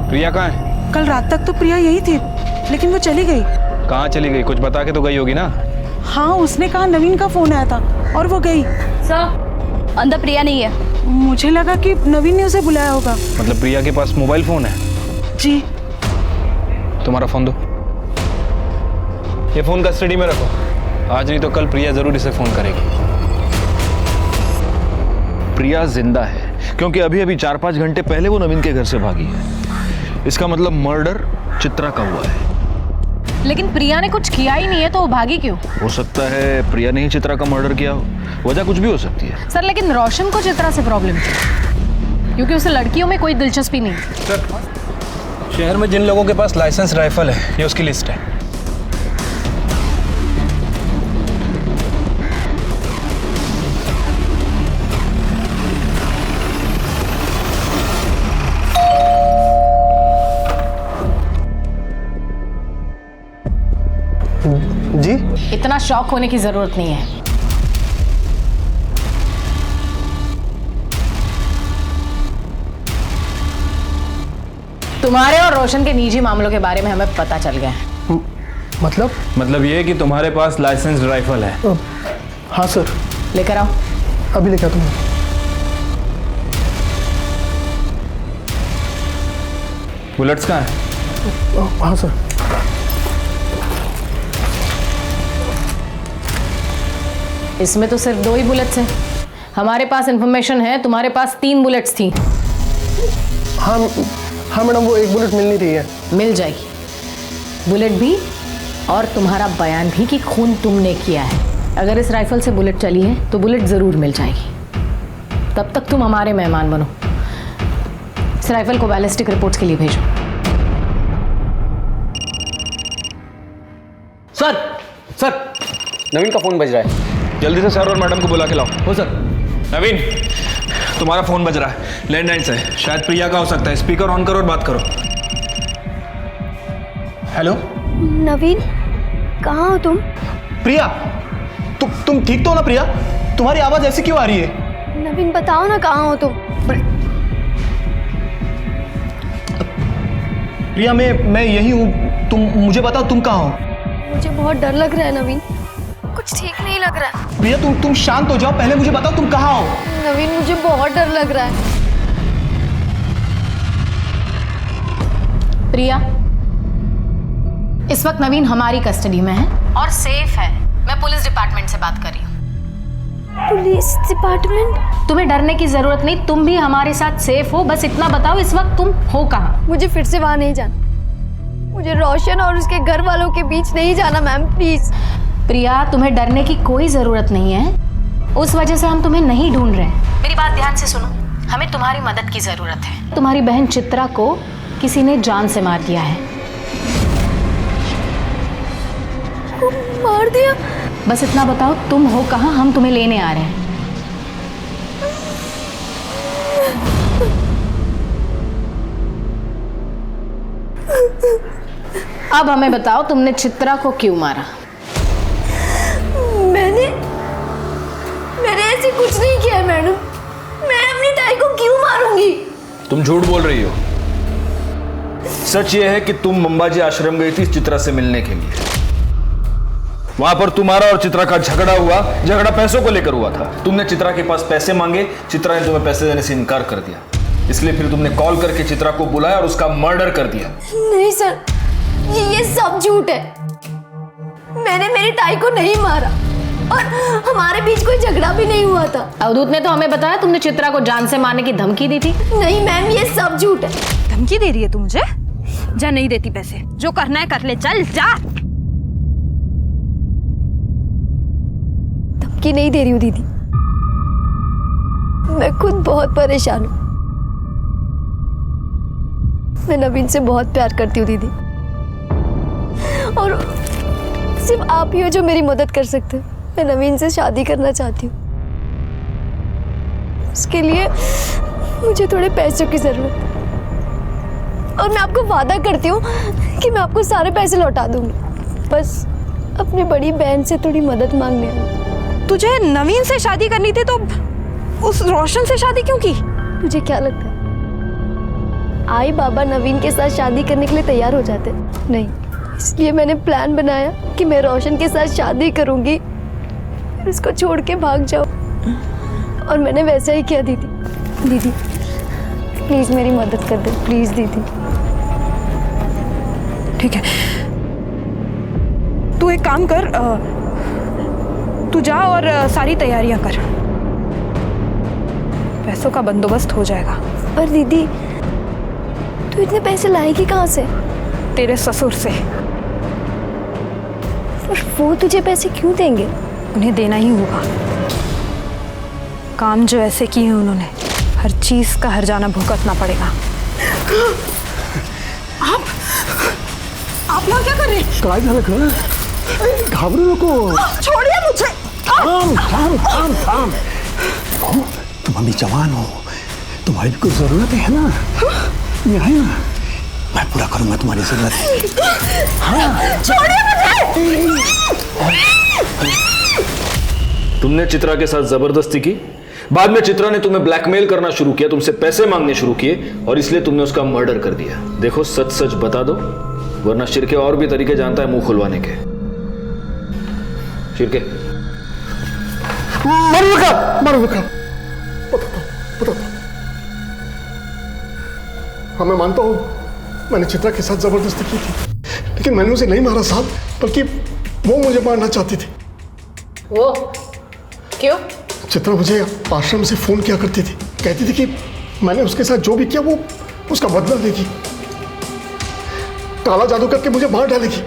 [SPEAKER 13] प्रिया कहाँ है?
[SPEAKER 5] कल रात तक तो प्रिया यही थी, लेकिन वो चली गई।
[SPEAKER 13] कहाँ चली गई? कुछ बता के तो गई होगी ना।
[SPEAKER 5] हाँ, उसने कहा नवीन का फोन आया था और वो गई।
[SPEAKER 8] सर, अंदर प्रिया नहीं है।
[SPEAKER 5] मुझे लगा कि नवीन ने उसे बुलाया होगा।
[SPEAKER 13] मतलब प्रिया के पास मोबाइल फोन है?
[SPEAKER 5] जी।
[SPEAKER 13] तुम्हारा फोन दो। ये फोन कस्टडी में रखो, आज नहीं तो कल प्रिया जरूर इसे फोन करेगी।
[SPEAKER 22] प्रिया जिंदा है क्योंकि अभी अभी 4-5 घंटे पहले वो नवीन के घर से भागी है। इसका मतलब मर्डर चित्रा का हुआ है।
[SPEAKER 21] लेकिन प्रिया ने कुछ किया ही नहीं है, तो वो भागी क्यों?
[SPEAKER 22] हो सकता है प्रिया ने ही चित्रा का मर्डर किया हो, वजह कुछ भी हो सकती है।
[SPEAKER 21] सर, लेकिन रोशन को चित्रा से प्रॉब्लम थी, क्योंकि उसे लड़कियों में कोई दिलचस्पी नहीं।
[SPEAKER 13] सर, शहर में जिन लोगों के पास लाइसेंस राइफल है, ये उसकी लिस्ट है। जी?
[SPEAKER 21] इतना शॉक होने की जरूरत नहीं है। तुम्हारे और रोशन के निजी मामलों के बारे में हमें पता चल गया है।
[SPEAKER 13] मतलब ये कि तुम्हारे पास लाइसेंस राइफल है?
[SPEAKER 3] हाँ सर।
[SPEAKER 21] लेकर आओ।
[SPEAKER 3] अभी लेकर आता हूँ।
[SPEAKER 13] बुलेट्स कहाँ है?
[SPEAKER 3] हाँ सर।
[SPEAKER 21] इसमें तो सिर्फ 2 ही बुलेट्स हैं। हमारे पास इंफॉर्मेशन है तुम्हारे पास 3 बुलेट्स थी।
[SPEAKER 3] हाँ मैडम, वो 1 बुलेट मिल नहीं रही है।
[SPEAKER 21] मिल जाएगी बुलेट भी, और तुम्हारा बयान भी कि खून तुमने किया है। अगर इस राइफल से बुलेट चली है तो बुलेट जरूर मिल जाएगी। तब तक तुम हमारे मेहमान बनो। इस राइफल को बैलिस्टिक रिपोर्ट्स के लिए भेजो।
[SPEAKER 11] सर, नवीन का फोन बज रहा है।
[SPEAKER 13] जल्दी से सर और मैडम को बुला के लाओ।
[SPEAKER 11] हो सर।
[SPEAKER 13] नवीन, तुम्हारा फोन बज रहा है, लैंडलाइन से, शायद प्रिया का हो सकता है। स्पीकर ऑन करो और बात करो। हेलो
[SPEAKER 8] नवीन, कहाँ हो तुम?
[SPEAKER 13] प्रिया, तुम ठीक तो हो ना? प्रिया, तुम्हारी आवाज ऐसी क्यों आ रही है?
[SPEAKER 8] नवीन बताओ ना, कहाँ हो तुम?
[SPEAKER 13] प्रिया, मैं यही हूँ। तुम मुझे बताओ, तुम कहाँ हो?
[SPEAKER 8] मुझे बहुत डर लग रहा है नवीन, कुछ ठीक नहीं लग रहा है।
[SPEAKER 13] प्रिया, तुम शांत हो जाओ, पहले मुझे बताओ तुम कहाँ हो?
[SPEAKER 8] नवीन, मुझे बहुत डर लग रहा है।
[SPEAKER 21] प्रिया, इस वक्त नवीन हमारी कस्टडी में है और सेफ है। मैं पुलिस डिपार्टमेंट से बात कर रही हूँ।
[SPEAKER 8] Police department?
[SPEAKER 21] तुम्हें डरने की जरूरत नहीं, तुम भी हमारे साथ सेफ हो। बस इतना बताओ, इस वक्त तुम हो कहाँ?
[SPEAKER 8] मुझे फिर से वहां नहीं जाना। मुझे रोशन और उसके घर वालों के बीच नहीं जाना मैम, प्लीज।
[SPEAKER 21] प्रिया, तुम्हें डरने की कोई जरूरत नहीं है। उस वजह से हम तुम्हें नहीं ढूंढ रहे हैं। मेरी बात ध्यान से सुनो, हमें तुम्हारी मदद की जरूरत है। तुम्हारी बहन चित्रा को किसी ने जान से मार दिया है।
[SPEAKER 8] मार दिया?
[SPEAKER 21] बस इतना बताओ तुम हो कहाँ, हम तुम्हें लेने आ रहे हैं। अब हमें बताओ तुमने चित्रा को क्यों मारा?
[SPEAKER 8] मैंने ऐसे कुछ नहीं किया है मैडम। मैं अपनी ताई को क्यों मारूंगी?
[SPEAKER 22] तुम झूठ बोल रही हो। सच ये है कि तुम अंबाजी आश्रम गई थी चित्रा से मिलने के लिए। वहां पर तुम्हारा और चित्रा का झगड़ा हुआ। झगड़ा पैसों को लेकर हुआ था। तुमने चित्रा के पास पैसे मांगे, चित्रा ने तुम्हें पैसे देने से इनकार कर दिया। इसलिए फिर तुमने कॉल करके चित्रा को बुलाया और उसका मर्डर कर दिया।
[SPEAKER 8] नहीं सर, ये सब झूठ है। मैंने मेरी ताई को नहीं मारा और हमारे बीच कोई झगड़ा भी नहीं हुआ था।
[SPEAKER 21] अवधूत ने तो हमें बताया तुमने चित्रा को जान से मारने की धमकी दी थी।
[SPEAKER 8] नहीं मैम, ये सब झूठ है।
[SPEAKER 19] धमकी दे रही है तू मुझे? जा, नहीं देती पैसे, जो करना है कर ले, चल जा।
[SPEAKER 8] धमकी नहीं दे रही हूँ दीदी, मैं खुद बहुत परेशान हूँ। मैं नवीन से बहुत प्यार करती हूँ दीदी, और सिर्फ आप ही हो जो मेरी मदद कर सकते हो। मैं नवीन से शादी करना चाहती हूँ। उसके लिए मुझे थोड़े पैसों की जरूरत है, और मैं आपको वादा करती हूँ कि मैं आपको सारे पैसे लौटा दूंगी। बस अपनी बड़ी बहन से थोड़ी मदद मांगने आई।
[SPEAKER 19] तुझे नवीन से शादी करनी थी तो उस रोशन से शादी क्यों की?
[SPEAKER 8] तुझे क्या लगता है आई बाबा नवीन के साथ शादी करने के लिए तैयार हो जाते? नहीं, इसलिए मैंने प्लान बनाया कि मैं रोशन के साथ शादी करूंगी, फिर उसको छोड़ के भाग जाऊं। और मैंने वैसा ही किया दीदी। दीदी प्लीज मेरी मदद कर दे, प्लीज दीदी।
[SPEAKER 19] ठीक है, तू एक काम कर, तू जा और सारी तैयारियां कर, पैसों का बंदोबस्त हो जाएगा।
[SPEAKER 8] पर दीदी तू इतने पैसे लाएगी कहाँ से?
[SPEAKER 19] तेरे ससुर से।
[SPEAKER 8] और वो तुझे पैसे क्यों देंगे?
[SPEAKER 19] उन्हें देना ही होगा। काम जो ऐसे किए हैं उन्होंने, हर चीज का हर्जाना भुगतना पड़ेगा। आप यहाँ क्या कर रहे हैं?
[SPEAKER 3] काय झालं का? घाबरू नको।
[SPEAKER 19] छोड़िए मुझे।
[SPEAKER 3] थाम थाम थाम थाम। तुम अभी जवान हो, तुम्हारी भी कुछ जरूरत है ना? मैं है ना, मैं पूरा करूंगा तुम्हारी जरूरत। हाँ।
[SPEAKER 19] छोड़िए मुझे।
[SPEAKER 22] तुमने चित्रा के साथ जबरदस्ती की, बाद में चित्रा ने तुम्हें ब्लैकमेल करना शुरू किया, तुमसे पैसे मांगने शुरू किए, और इसलिए तुमने उसका मर्डर कर दिया। देखो सच सच बता दो, वरना शिरके और भी तरीके जानता है मुंह खुलवाने के। शिरके
[SPEAKER 3] मरुका बता। हाँ मैं मानता हूँ मैंने चित्रा के साथ जबरदस्ती की थी, लेकिन मैंने उसे नहीं मारा साहब, बल्कि वो मुझे मारना चाहती थी।
[SPEAKER 21] वो क्यों?
[SPEAKER 3] चित्रा मुझे आश्रम से फोन किया करती थी, कहती थी कि मैंने उसके साथ जो भी किया वो उसका बदला लेगी, काला जादू करके मुझे मार डालेगी।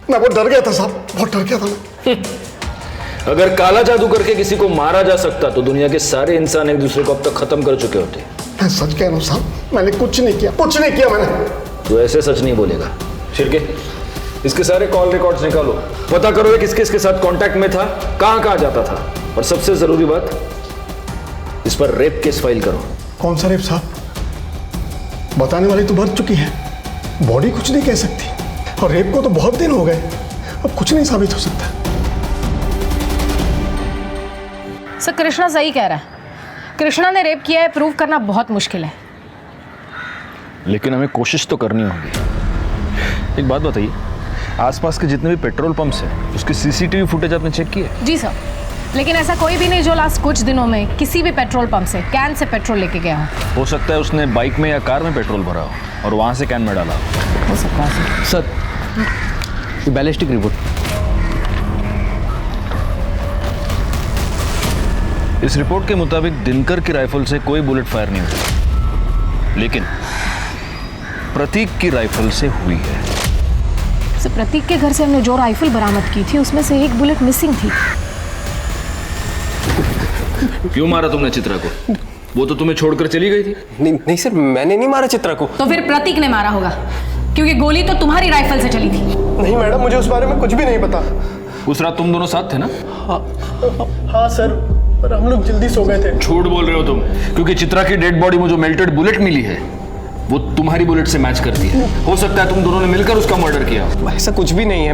[SPEAKER 3] मैं बहुत डर गया था साहब, बहुत डर गया था मैं।
[SPEAKER 22] अगर काला जादू करके किसी को मारा जा सकता तो दुनिया के सारे इंसान एक दूसरे को अब तक खत्म कर चुके होते।
[SPEAKER 3] मैं सच कह रहा हूँ साहब, मैंने कुछ नहीं किया मैंने।
[SPEAKER 22] तो ऐसे सच नहीं बोलेगा। शिरके इसके सारे कॉल रिकॉर्ड्स निकालो, पता करो ये किसके इसके साथ कांटेक्ट में था, कहां कहां जाता था, और सबसे जरूरी बात, इस पर रेप केस फाइल करो।
[SPEAKER 3] कौन सा रेप साहब? बताने वाली तो मर चुकी है, बॉडी कुछ नहीं कह सकती, और रेप को तो बहुत दिन हो गए, अब कुछ नहीं साबित हो सकता।
[SPEAKER 21] सर कृष्णा सही कह रहा है, कृष्णा ने रेप किया है, प्रूव करना बहुत मुश्किल है।
[SPEAKER 22] लेकिन हमें कोशिश तो करनी होगी। एक बात बताइए, आसपास के जितने भी पेट्रोल पंप्स हैं उसकी सीसीटीवी फुटेज आपने चेक की है?
[SPEAKER 21] जी सर, लेकिन ऐसा कोई भी नहीं जो लास्ट कुछ दिनों में किसी भी पेट्रोल पंप से कैन से पेट्रोल लेके गया
[SPEAKER 22] हो सकता है उसने बाइक में या कार में पेट्रोल भरा हो और वहां से कैन में डाला
[SPEAKER 21] हो सकता है
[SPEAKER 23] सर। Ballistic report.
[SPEAKER 22] इस रिपोर्ट के मुताबिक दिनकर की राइफल से कोई बुलेट फायर नहीं हुई, लेकिन प्रतीक की राइफल से हुई है।
[SPEAKER 21] प्रतीक के घर से हमने जो राइफल बरामद की थी उसमें से एक बुलेट मिसिंग थी।
[SPEAKER 22] क्यों मारा तुमने चित्रा को? वो तो तुम्हें छोड़कर चली गई थी।
[SPEAKER 11] नहीं सर, मैंने नहीं मारा चित्रा को।
[SPEAKER 21] तो फिर प्रतीक ने मारा होगा, क्योंकि गोली तो तुम्हारी राइफल से चली थी।
[SPEAKER 3] नहीं मैडम, मुझे उस बारे में कुछ भी नहीं पता।
[SPEAKER 22] उस रात तुम दोनों साथ थे ना?
[SPEAKER 3] हाँ सर, पर हम लोग जल्दी सो गए थे।
[SPEAKER 22] झूठ बोल रहे हो तुम, क्योंकि चित्रा की डेड बॉडी में जो मेल्टेड बुलेट मिली है वो तुम्हारी बुलेट से मैच करती है। हो सकता है तुम दोनों ने मिलकर उसका मर्डर किया।
[SPEAKER 11] ऐसा कुछ भी नहीं है,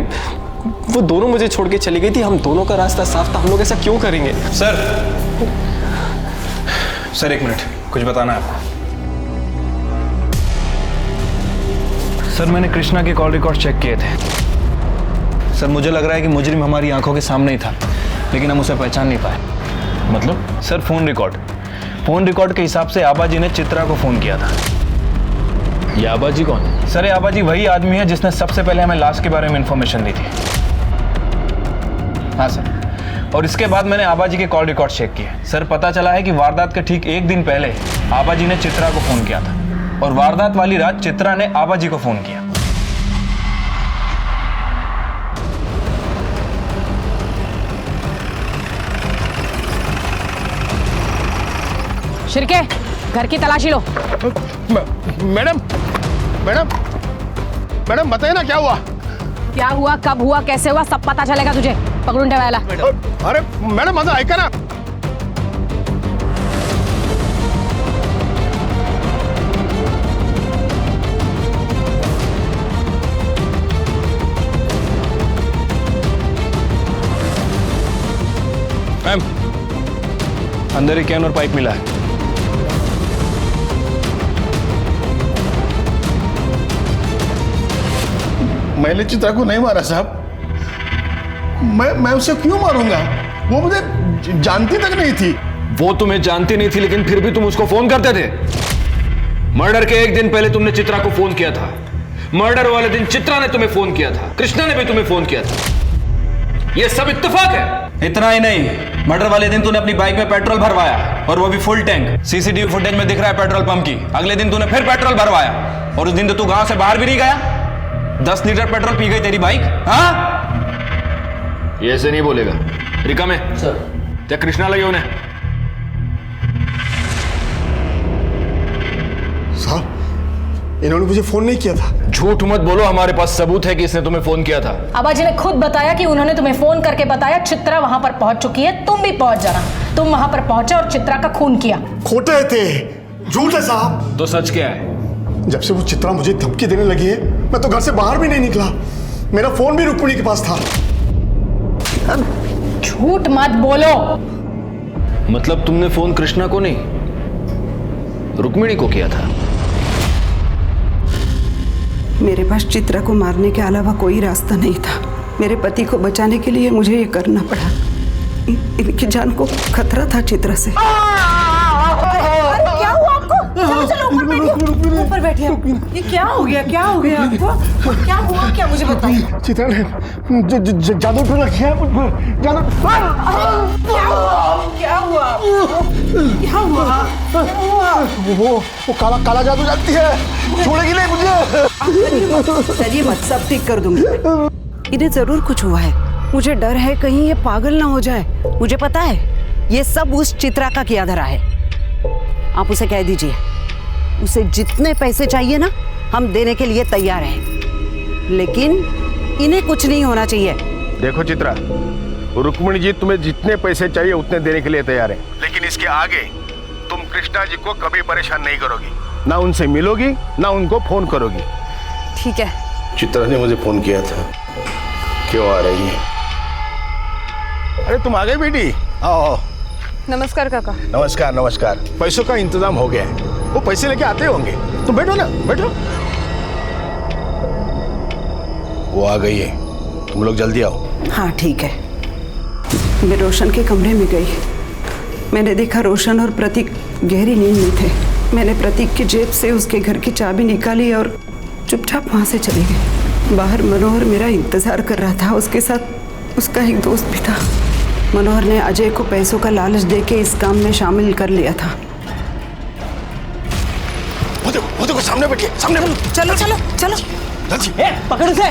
[SPEAKER 11] वो दोनों मुझे छोड़ के चली गई थी। हम दोनों का रास्ता साफ था, हम लोग ऐसा क्यों करेंगे?
[SPEAKER 9] सर एक मिनट, कुछ बताना है आपको।
[SPEAKER 22] सर मैंने कृष्णा के कॉल रिकॉर्ड चेक किए थे।
[SPEAKER 9] सर मुझे लग रहा है कि मुजरिम हमारी आंखों के सामने ही था, लेकिन हम उसे पहचान नहीं पाए।
[SPEAKER 22] मतलब?
[SPEAKER 9] सर फोन रिकॉर्ड के हिसाब से आबाजी ने चित्रा को फोन किया था।
[SPEAKER 22] ये आबाजी कौन है?
[SPEAKER 9] सर ये आबाजी वही आदमी है जिसने सबसे पहले हमें लाश के बारे में इंफॉर्मेशन दी थी। हाँ सर, और इसके बाद मैंने आबाजी के कॉल रिकॉर्ड चेक किए। सर पता चला है कि वारदात के ठीक एक दिन पहले आबाजी ने चित्रा को फोन किया था, और वारदात वाली रात चित्रा ने आबाजी को फोन किया।
[SPEAKER 21] शिर्के, घर की तलाशी लो।
[SPEAKER 3] मैडम बताइए ना क्या हुआ?
[SPEAKER 21] क्या हुआ, कब हुआ, कैसे हुआ, सब पता चलेगा तुझे। पकड़ून ठेवायला।
[SPEAKER 3] अरे मैडम माझं ऐका ना।
[SPEAKER 9] मैम, अंदर एक कैन और पाइप मिला है।
[SPEAKER 3] मैंने चित्रा को नहीं मारा साहब। मैं उसे क्यों मारूंगा? वो मुझे जानती तक नहीं थी।
[SPEAKER 22] वो तुम्हें जानती नहीं थी, लेकिन फिर भी तुम उसको फोन करते थे। मर्डर के एक दिन पहले तुमने चित्रा को फोन किया था। मर्डर वाले दिन चित्रा ने तुम्हें फोन किया था, कृष्णा ने भी तुम्हें फोन किया था। यह सब इत्तेफाक है।
[SPEAKER 9] इतना ही नहीं, मर्डर वाले दिन तूने अपनी बाइक में पेट्रोल भरवाया, और वो भी फुल टैंक। सीसीटीवी फुटेज में दिख रहा है पेट्रोल पंप की। अगले दिन तूने फिर पेट्रोल भरवाया, और उस दिन तो तू गांव से बाहर भी नहीं गया। 10 लीटर पेट्रोल पी गई तेरी बाइक। हाँ,
[SPEAKER 22] ये ऐसे नहीं बोलेगा। रिका में सर क्या कृष्णा लगे उन्हें?
[SPEAKER 3] साहब इन्होंने मुझे फोन नहीं किया था।
[SPEAKER 22] झूठ मत बोलो, हमारे पास सबूत है कि इसने तुम्हें फोन किया था।
[SPEAKER 21] आबाजी ने खुद बताया कि उन्होंने तुम्हें फोन करके बताया चित्रा वहां पर पहुंच चुकी है, तुम भी पहुंच जाना। तुम वहां पर पहुंचे और चित्रा का खून किया।
[SPEAKER 3] खोटे थे, झूठ है साहब।
[SPEAKER 22] तो सच क्या है?
[SPEAKER 3] जब से वो चित्रा मुझे धमकी देने लगी है, मैं तो घर से बाहर भी नहीं निकला। मेरा फोन भी रुक्मिणी के पास था।
[SPEAKER 21] झूठ मत बोलो।
[SPEAKER 22] मतलब तुमने फोन कृष्णा को नहीं, रुक्मिणी को किया था?
[SPEAKER 15] मेरे पास चित्रा को मारने के अलावा कोई रास्ता नहीं था। मेरे पति को बचाने के लिए मुझे ये करना पड़ा। इनकी जान को खतरा था चित्रा से।
[SPEAKER 19] क्या हुआ आपको? चलो चलो ऊपर बैठिए, ऊपर बैठिए। ये क्या हो गया, क्या हो गया आपको? क्या हुआ, क्या मुझे बताइए।
[SPEAKER 3] चित्रा ने जादू टोना किया है मुझ पर।
[SPEAKER 19] क्या हुआ, क्या हुआ, क्या हुआ?
[SPEAKER 3] वो काला जादू जानती है, छोड़ेगी नहीं मुझे।
[SPEAKER 15] चलिए मत, सब ठीक कर दूंगी। इन्हें जरूर कुछ हुआ है। मुझे डर है कहीं ये पागल ना हो जाए। मुझे पता है ये सब उस चित्रा का किया धरा है। आप उसे कह दीजिए, उसे जितने पैसे चाहिए ना, हम देने के लिए तैयार हैं, लेकिन इन्हें कुछ नहीं होना चाहिए।
[SPEAKER 16] देखो चित्रा, रुक्मिणी जी तुम्हें जितने पैसे चाहिए उतने देने के लिए तैयार है, लेकिन इसके आगे तुम कृष्णा जी को कभी परेशान नहीं करोगी, ना उनसे मिलोगी, ना उनको फोन करोगी।
[SPEAKER 15] ठीक है।
[SPEAKER 16] चित्रा ने मुझे फोन किया था। क्यों आ रही है? अरे तुम आ गई बेटी? आओ।
[SPEAKER 19] नमस्कार काका।
[SPEAKER 16] नमस्कार नमस्कार। पैसों का इंतजाम हो गया है, वो पैसे लेके आते होंगे। तुम बैठो ना, बैठो। वो आ गई है, तुम लोग जल्दी आओ।
[SPEAKER 15] हाँ ठीक है। मैं रोशन के कमरे में गई। मैंने देखा रोशन और प्रतीक गहरी नींद में थे। मैंने प्रतीक की जेब से उसके घर की चाबी निकाली और चुपचाप वहाँ से चली गई। बाहर मनोहर मेरा इंतजार कर रहा था। उसके साथ उसका एक दोस्त भी था। मनोहर ने अजय को पैसों का लालच देके इस काम में शामिल कर लिया था।
[SPEAKER 16] वो देखो सामने बैठिए, सामने।
[SPEAKER 15] चलो चलो चलो।
[SPEAKER 21] पकड़ उसे।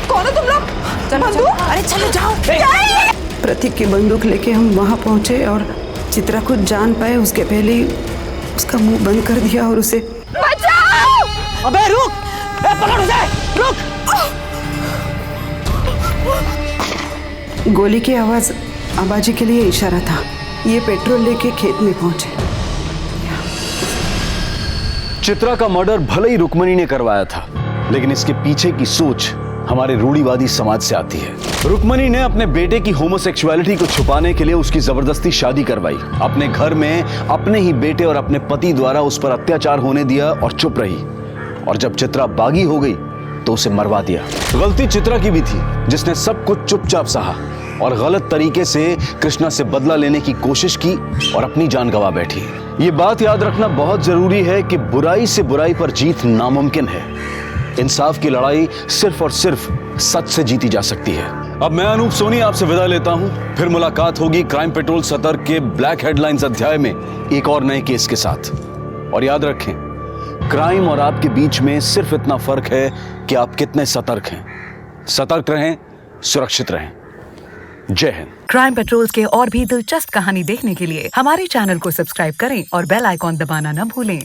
[SPEAKER 19] कौन हो तुम लोग?
[SPEAKER 15] चलो, चलो। अरे चलो जाओ। प्रतीक की बंदूक लेके हम वहाँ पहुँचे और चित्रा कुछ जान पाए उसके पहले ही उसका मुंह बंद कर दिया और उसे
[SPEAKER 19] बचाओ!
[SPEAKER 6] अबे रुक! पकड़ उसे! रुक!
[SPEAKER 15] गोली की आवाज आबाजी के लिए इशारा था। ये पेट्रोल लेके खेत में पहुंचे।
[SPEAKER 1] चित्रा का मर्डर भले ही रुक्मणी ने करवाया था, लेकिन इसके पीछे की सोच हमारे रूढ़िवादी समाज से आती है। रुक्मणी ने अपने बेटे की होमोसेक्सुअलिटी को छुपाने के लिए उसकी जबरदस्ती शादी करवाई, अपने घर में अपने ही बेटे और अपने पति द्वारा उस पर अत्याचार होने दिया और चुप रही। और जब चित्रा बागी हो गई तो उसे मरवा दिया। गलती चित्रा की भी थी, जिसने सब कुछ चुपचाप सहा और गलत तरीके से कृष्णा से बदला लेने की कोशिश की और अपनी जान गंवा बैठी। ये बात याद रखना बहुत जरूरी है कि बुराई से बुराई पर जीत नामुमकिन है। इंसाफ की लड़ाई सिर्फ और सिर्फ सच से जीती जा सकती है। अब मैं अनूप सोनी आपसे विदा लेता हूं। फिर मुलाकात होगी क्राइम पेट्रोल सतर्क के ब्लैक हेडलाइंस अध्याय में एक और नए केस के साथ। और याद रखें, क्राइम और आपके बीच में सिर्फ इतना फर्क है कि आप कितने सतर्क हैं। सतर्क रहें, सुरक्षित रहें। जय हिंद।
[SPEAKER 7] क्राइम पेट्रोल्स के और भी दिलचस्प कहानी देखने के लिए हमारे चैनल को सब्सक्राइब करें और बेल आइकॉन दबाना न भूलें।